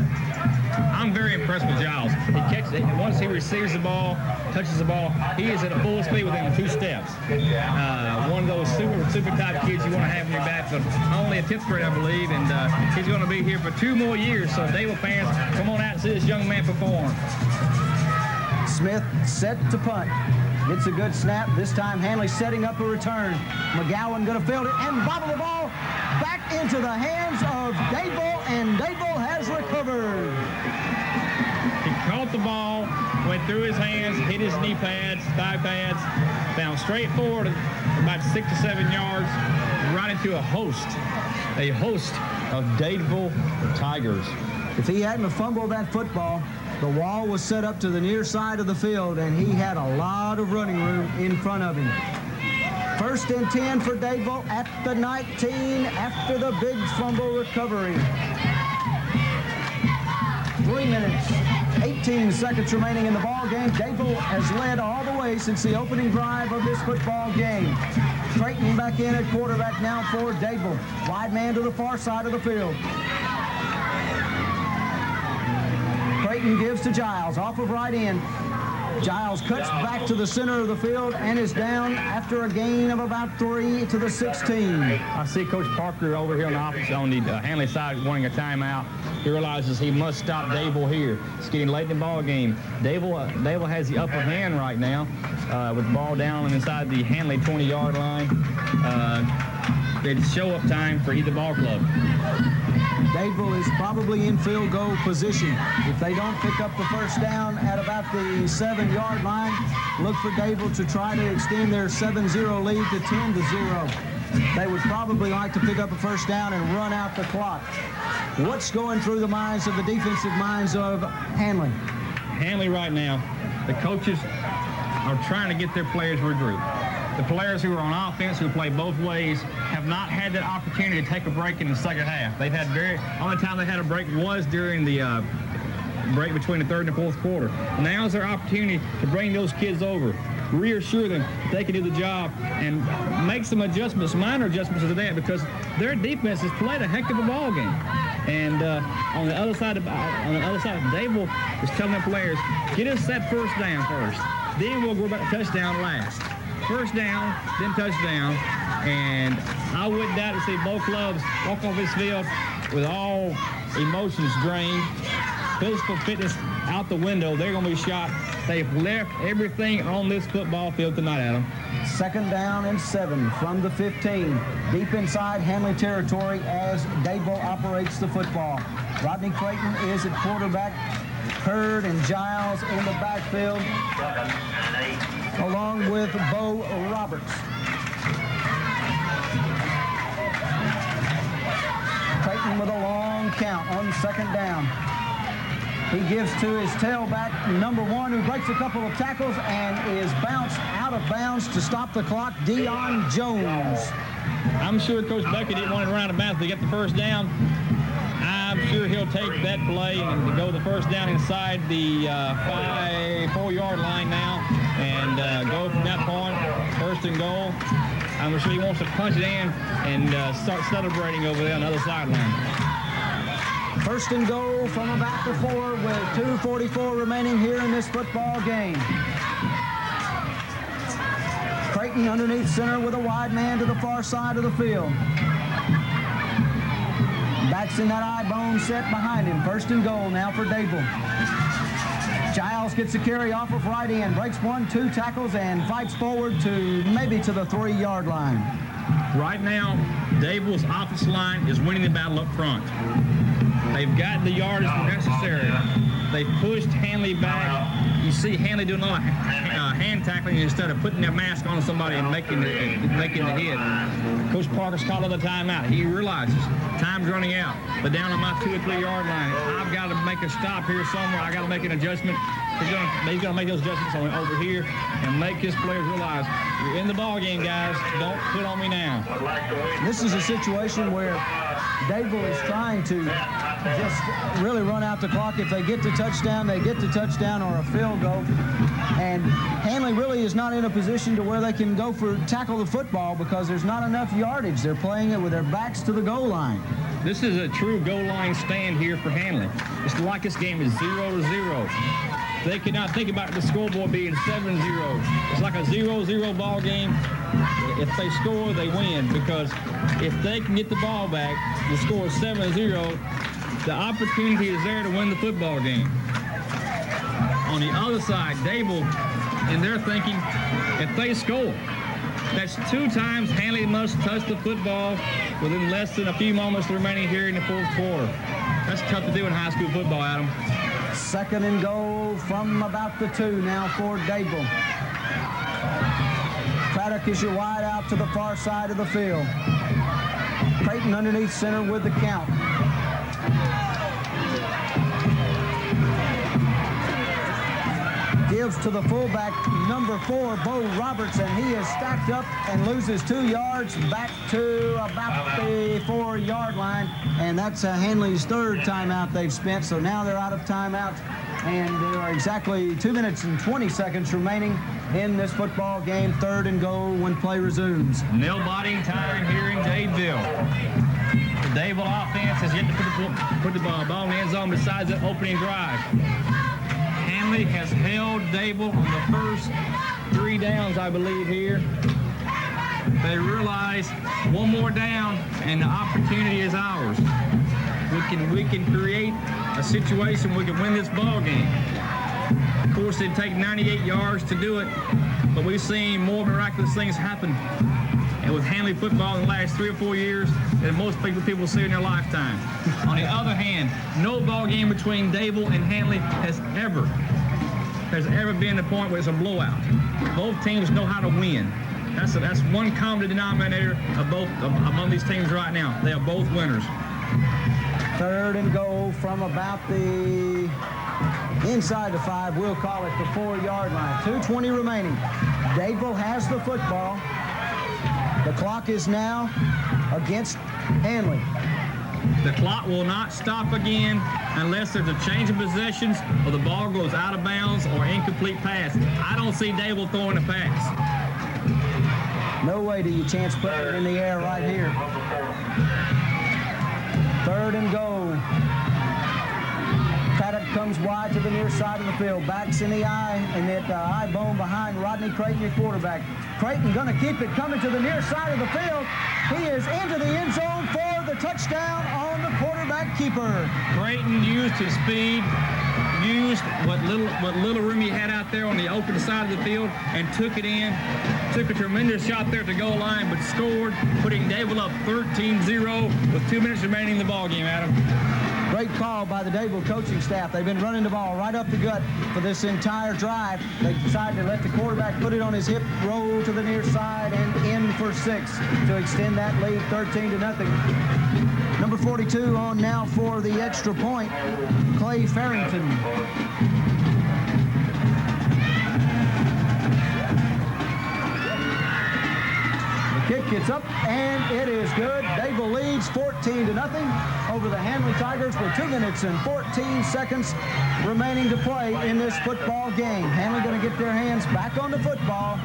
I'm very impressed with Giles. He catches it. Once he receives the ball, touches the ball, he is at a full speed within 2 steps. One of those super type kids you want to have in your backfield. Only a 5th grade, I believe, and he's going to be here for 2 more years. So Dadeville fans, come on out and see this young man perform. Smith set to punt. Gets a good snap. This time Handley setting up a return. McGowan going to field it and bobble the ball back into the hands of Dadeville, and Dadeville has recovered. He caught the ball went through his hands, hit his knee pads, thigh pads, bounced straight forward about 6 to 7 yards, right into a host of Dadeville Tigers. If he hadn't have fumbled that football, the wall was set up to the near side of the field, and he had a lot of running room in front of him. 1st and 10 for Dadeville at the 19 after the big fumble recovery. 3 minutes, 18 seconds remaining in the ball game. Dadeville has led all the way since the opening drive of this football game. Creighton back in at quarterback now for Dadeville. Wide man to the far side of the field. Creighton gives to Giles, off of right end. Giles cuts back to the center of the field and is down after a gain of about 3 to the 16. I see Coach Parker over here on the offense on the Handley side wanting a timeout. He realizes he must stop Dadeville here. It's getting late in the ball game. Dadeville has the upper hand right now with the ball down inside the Handley 20-yard line. It's show-up time for either ball club. Dadeville is probably in field goal position. If they don't pick up the first down at about the 7-yard line, look for Dadeville to try to extend their 7-0 lead to 10-0. They would probably like to pick up a first down and run out the clock. What's going through the minds of the defensive minds of Handley? Handley right now, the coaches are trying to get their players regrouped. The players who are on offense, who play both ways, have not had that opportunity to take a break in the second half. They've had only time they had a break was during the break between the 3rd and 4th quarter. Now is their opportunity to bring those kids over, reassure them that they can do the job, and make some adjustments, minor adjustments to that, because their defense has played a heck of a ball game. And on the other side, Dadeville is telling their players, get us that first down first, then we'll go about the touchdown last. First down, then touchdown, and I wouldn't doubt to see both clubs walk off this field with all emotions drained, physical fitness out the window. They're going to be shot. They've left everything on this football field tonight, Adam. 2nd down and 7 from the 15. Deep inside Handley territory as Dadeville operates the football. Rodney Creighton is at quarterback. Hurd and Giles in the backfield, along with Bo Roberts. Creighton with a long count on 2nd down. He gives to his tailback, number 1, who breaks a couple of tackles and is bounced out of bounds to stop the clock, Dion Jones. I'm sure Coach Beckett didn't want to run out of bounds to get the first down. I'm sure he'll take that play and go the first down inside the 4-yard line now and go from that point, 1st and goal. I'm sure he wants to punch it in and start celebrating over there on the other sideline. 1st and goal from about the 4 with 2:44 remaining here in this football game. Creighton underneath center with a wide man to the far side of the field. Backs in that eye bone set behind him. 1st and goal now for Dadeville. Giles gets a carry off of right end, breaks 1-2 tackles, and fights forward to maybe to the 3-yard line. Right now, Dadeville's offensive line is winning the battle up front. They've got the yardage necessary. They pushed Handley back. You see Handley doing a lot of hand tackling instead of putting their mask on somebody and making the hit. Coach Parker's calling the timeout. He realizes time's running out. But down on my 2 or 3-yard line, I've got to make a stop here somewhere. I got to make an adjustment. He's going to make those adjustments over here and make his players realize you're in the ball game, guys. Don't quit on me now. This is a situation where Dadeville is trying to just really run out the clock. If they get the touchdown, they get the touchdown or a field goal. And Handley really is not in a position to where they can go for tackle the football because there's not enough yardage. They're playing it with their backs to the goal line. This is a true goal line stand here for Handley. It's like this game is 0-0. They cannot think about the scoreboard being 7-0. It's like a 0-0 ball game. If they score, they win, because if they can get the ball back, the score is 7-0, the opportunity is there to win the football game. On the other side, Dadeville, and they're thinking, if they score, that's 2 times Handley must touch the football within less than a few moments remaining here in the 4th quarter. That's tough to do in high school football, Adam. Second and goal from about the 2 now for Dadeville. Craddock is your wide out to the far side of the field. Creighton underneath center with the count. Gives to the fullback, number 4, Bo Roberts, and he is stacked up and loses 2 yards back to about the 4-yard line. And that's Handley's 3rd timeout they've spent, so now they're out of timeout. And there are exactly 2 minutes and 20 seconds remaining in this football game. 3rd and goal when play resumes. Nail-biting time here in Dadeville. The Dadeville offense has yet to put the ball in the end zone besides the opening drive. Handley has held Dadeville on the first 3 downs, I believe, here. They realize one more down and the opportunity is ours. We can create a situation we can win this ball game. Of course, it'd take 98 yards to do it, but we've seen more miraculous things happen. And with Handley football in the last 3 or 4 years than most people see in their lifetime. On the other hand, no ball game between Dadeville and Handley has ever been a point where it's a blowout. Both teams know how to win. That's one common denominator among these teams right now. They are both winners. 3rd and goal from about the inside the 5. We'll call it the 4-yard line. 2:20 remaining. Dadeville has the football. The clock is now against Handley. The clock will not stop again unless there's a change of possessions or the ball goes out of bounds or incomplete pass. I don't see Dadeville throwing a pass. No way do you chance putting it in the air right here. 3rd and goal. Craddock comes wide to the near side of the field. Backs in the eye, and that eye bone behind Rodney Creighton, your quarterback. Creighton going to keep it coming to the near side of the field. He is into the end zone for the touchdown on the quarterback keeper. Creighton used his speed, used what little room he had out there on the open side of the field, and took it in. Took a tremendous shot there at the goal line, but scored, putting Dadeville up 13-0 with 2 minutes remaining in the ball game, Adam. Great call by the Dadeville coaching staff. They've been running the ball right up the gut for this entire drive. They decided to let the quarterback put it on his hip, roll to the near side, and in for 6 to extend that lead 13-0. Number 42 on now for the extra point, Clay Farrington. Kick gets up, and it is good. Dadeville leads 14-0 over the Handley Tigers with 2 minutes and 14 seconds remaining to play in this football game. Handley going to get their hands back on the football,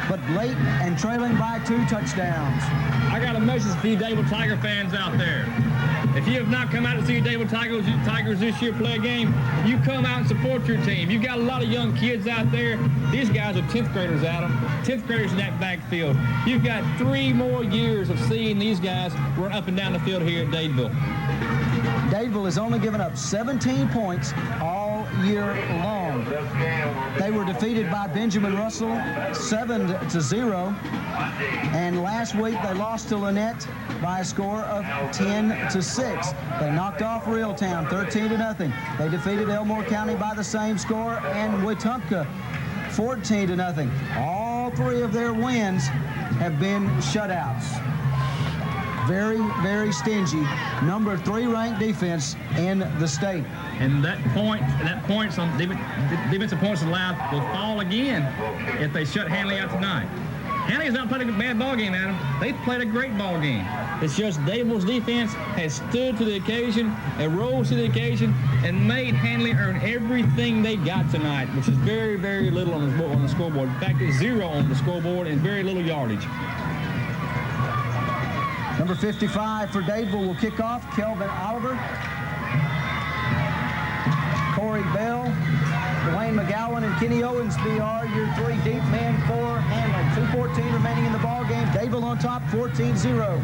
but late and trailing by 2 touchdowns. I got a message for you Dadeville Tiger fans out there. If you have not come out to see your Dadeville Tigers this year play a game, you come out and support your team. You've got a lot of young kids out there. These guys are 10th graders, Adam. 10th graders in that backfield. You've got 3 more years of seeing these guys run up and down the field here at Dadeville. Dadeville has only given up 17 points all year long. They were defeated by Benjamin Russell 7-0. And last week they lost to Lynette by a score of 10-6. They knocked off Reeltown 13-0. They defeated Elmore County by the same score, and Wetumpka 14-0. All 3 of their wins have been shutouts. Very, very stingy. Number 3 ranked defense in the state. And that points on defensive points allowed will fall again if they shut Handley out tonight. Handley has not played a bad ball game, Adam. They've played a great ball game. It's just Dadeville's defense has stood to the occasion and rose to the occasion and made Handley earn everything they got tonight, which is very, very little on the scoreboard. In fact, it's 0 on the scoreboard and very little yardage. Number 55 for Dadeville will kick off. Kelvin Oliver. Corey Bell, Dwayne McGowan, and Kenny Owensby are your 3 deep men for Handley. 2:14 remaining in the ball game. Dadeville on top, 14-0.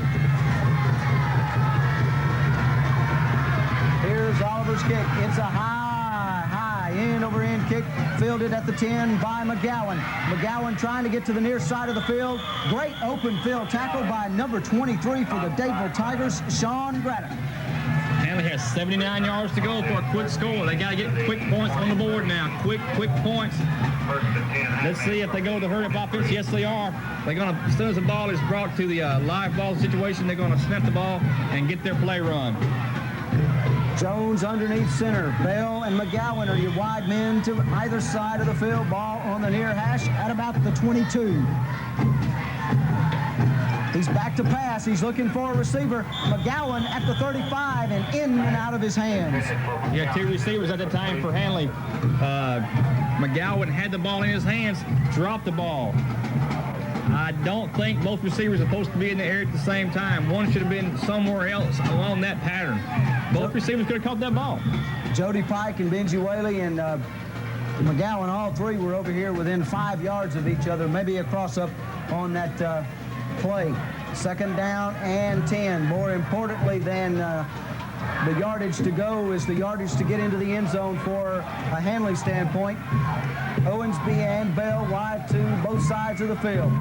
Here's Oliver's kick. It's a high end-over-end kick, fielded at the 10 by McGowan. McGowan trying to get to the near side of the field. Great open field tackle by number 23 for the Dadeville Tigers, Sean Braddock. Handley has 79 yards to go for a quick score. They got to get quick points on the board now. Quick points. Let's see if they go to hurry up offense. Yes, they are. They're going to, as soon as the ball is brought to the live ball situation, they're going to snap the ball and get their play run. Jones underneath center. Bell and McGowan are your wide men to either side of the field. Ball on the near hash at about the 22. He's back to pass. He's looking for a receiver. McGowan at the 35 and in and out of his hands. Yeah, two receivers at the time for Handley. McGowan had the ball in his hands, dropped the ball. I don't think both receivers are supposed to be in the air at the same time. One should have been somewhere else along that pattern. Both receivers could have caught that ball. Jody Pike and Benji Whaley and McGowan, all three were over here within 5 yards of each other, maybe a cross-up on that play. Second down and 10. More importantly than the yardage to go is the yardage to get into the end zone for a Handley standpoint. Owensby and Bell wide to both sides of the field.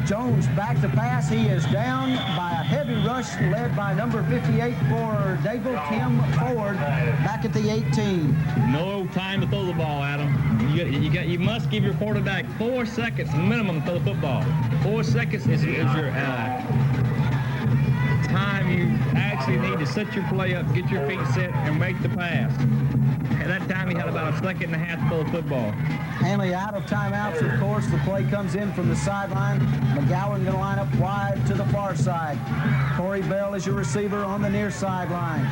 Jones back to pass. He is down by a heavy rush led by number 58 for Dadeville, Tim Ford, back at the 18. No time to throw the ball, Adam. You must give your quarterback 4 seconds minimum to throw the football. 4 seconds is your time you actually need to set your play up, get your feet set, and make the pass. At that time, he had about a second and a half to throw the football. Handley out of timeouts, of course. The play comes in from the sideline. McGowan going to line up wide to the far side. Corey Bell is your receiver on the near sideline.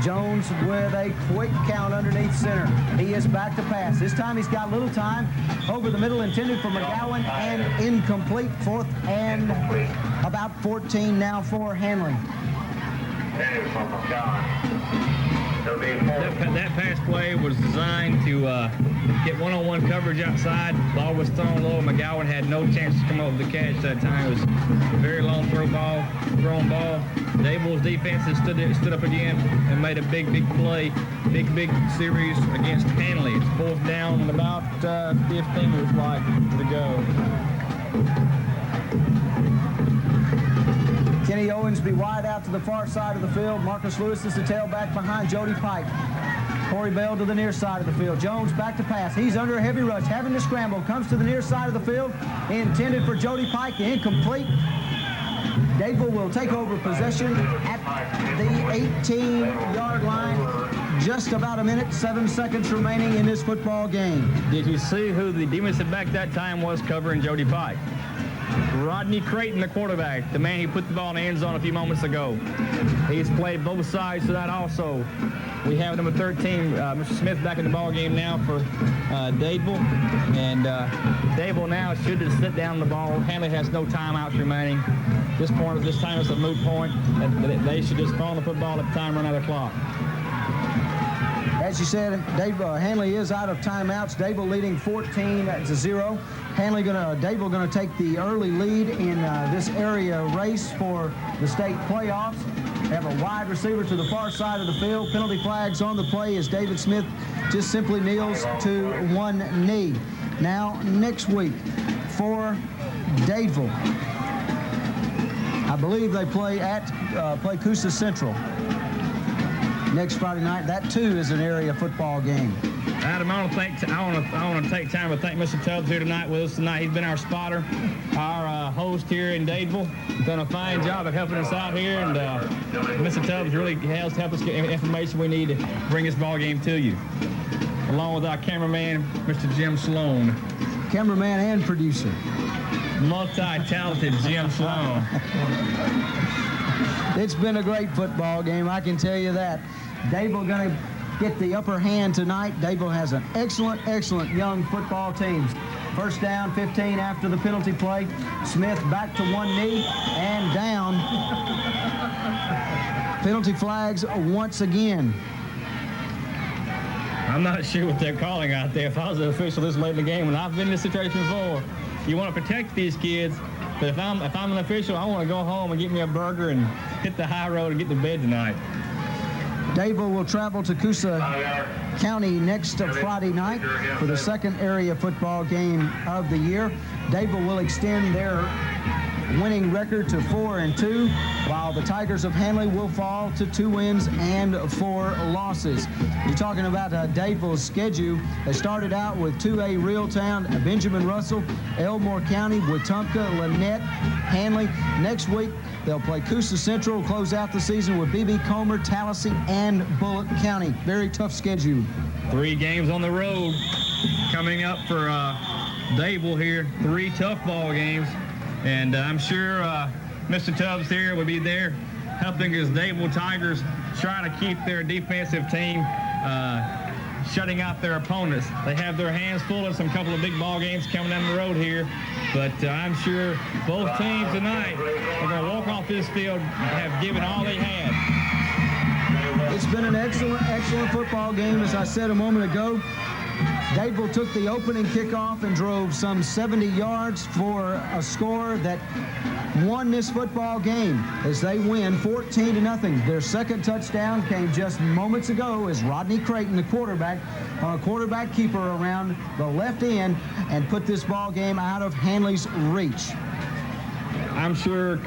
Jones with a quick count underneath center. He is back to pass. This time he's got little time. Over the middle intended for McGowan and incomplete. Fourth and about 14 now for Handley. That pass play was designed to get one-on-one coverage outside. Ball was thrown low. McGowan had no chance to come up with the catch that time. It was a very long thrown ball. Dadeville's defense has stood up again and made a big play, big series against Handley. It's fourth down and about 15 looks like to go. Kenny Owensby wide out to the far side of the field. Marcus Lewis is the tailback behind Jody Pike. Corey Bell to the near side of the field. Jones back to pass. He's under a heavy rush, having to scramble. Comes to the near side of the field. Intended for Jody Pike. Incomplete. Dadeville will take over possession at the 18-yard line. Just about a minute, 7 seconds remaining in this football game. Did you see who the defensive back that time was covering Jody Pike? Rodney Creighton, the quarterback, the man who put the ball in the end zone a few moments ago. He's played both sides to that also. We have number 13, Mr. Smith, back in the ball game now for Dadeville. And Dadeville now should just sit down the ball. Handley has no timeouts remaining. At this time it's a moot point. They should just throw the football at the time run out of the clock. As you said, Handley is out of timeouts. Dadeville leading 14-0. Dadeville going to take the early lead in this area race for the state playoffs. They have a wide receiver to the far side of the field. Penalty flags on the play as David Smith just simply kneels to one knee. Now, next week for Dadeville, I believe they play Coosa Central next Friday night. That too is an area football game. Adam, I want to take time to thank Mr. Tubbs here tonight with us tonight. He's been our spotter, our host here in Dadeville. Done a fine job of helping us out here, and Mr. Tubbs really has helped us get information we need to bring this ball game to you. Along with our cameraman, Mr. Jim Sloan. Cameraman and producer. Multi-talented Jim Sloan. It's been a great football game, I can tell you that. Dadeville going to get the upper hand tonight. Dadeville has an excellent young football team. First down, 15 after the penalty play. Smith back to one knee and down. Penalty flags once again. I'm not sure what they're calling out there. If I was an official this late in the game, and I've been in this situation before, you want to protect these kids. But if I'm an official, I want to go home and get me a burger and hit the high road and get to bed tonight. Dadeville will travel to Coosa County next Friday night for the second area football game of the year. Dadeville will extend their winning record to 4-2, while the Tigers of Handley will fall to 2 wins and 4 losses. You're talking about Dadeville's schedule. They started out with 2A Reeltown, Benjamin Russell, Elmore County, Wetumpka, Lynette, Handley. Next week, they'll play Coosa Central, close out the season with BB Comer, Tallahassee, and Bullock County. Very tough schedule. 3 games on the road coming up for Dadeville here. 3 tough ball games. And I'm sure Mr. Tubbs here will be there helping his Dadeville Tigers try to keep their defensive team shutting out their opponents. They have their hands full of some couple of big ball games coming down the road here. But I'm sure both teams tonight are going to walk off this field and have given all they had. It's been an excellent football game, as I said a moment ago. Dadeville took the opening kickoff and drove some 70 yards for a score that won this football game as they win 14-0. Their second touchdown came just moments ago as Rodney Creighton, the quarterback, on a quarterback keeper around the left end and put this ball game out of Handley's reach. I'm sure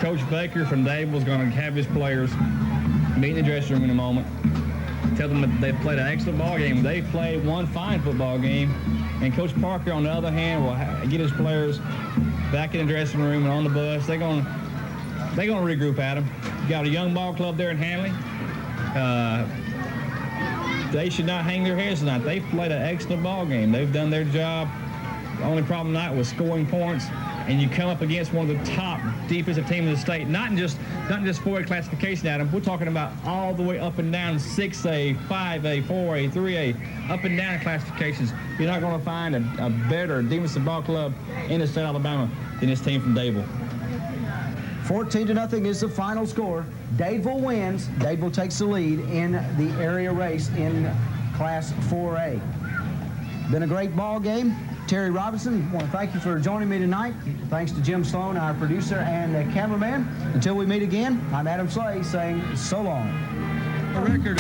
Coach Baker from Dadeville is going to have his players meet in the dressing room in a moment. Tell them that they played an excellent ball game. They played one fine football game. And Coach Parker, on the other hand, will get his players back in the dressing room and on the bus. They're going to regroup, Adam. You got a young ball club there in Handley. They should not hang their heads tonight. They've played an excellent ball game. They've done their job. The only problem tonight was scoring points. And you come up against one of the top defensive teams in the state, not just 4A classification, Adam. We're talking about all the way up and down 6A, 5A, 4A, 3A, up and down classifications. You're not going to find a better defensive ball club in the state of Alabama than this team from Dadeville. 14-0 is the final score. Dadeville wins. Dadeville takes the lead in the area race in Class 4A. Been a great ball game. Terry Robinson, I want to thank you for joining me tonight. Thanks to Jim Sloan, our producer and cameraman. Until we meet again, I'm Adam Slay saying so long. A record.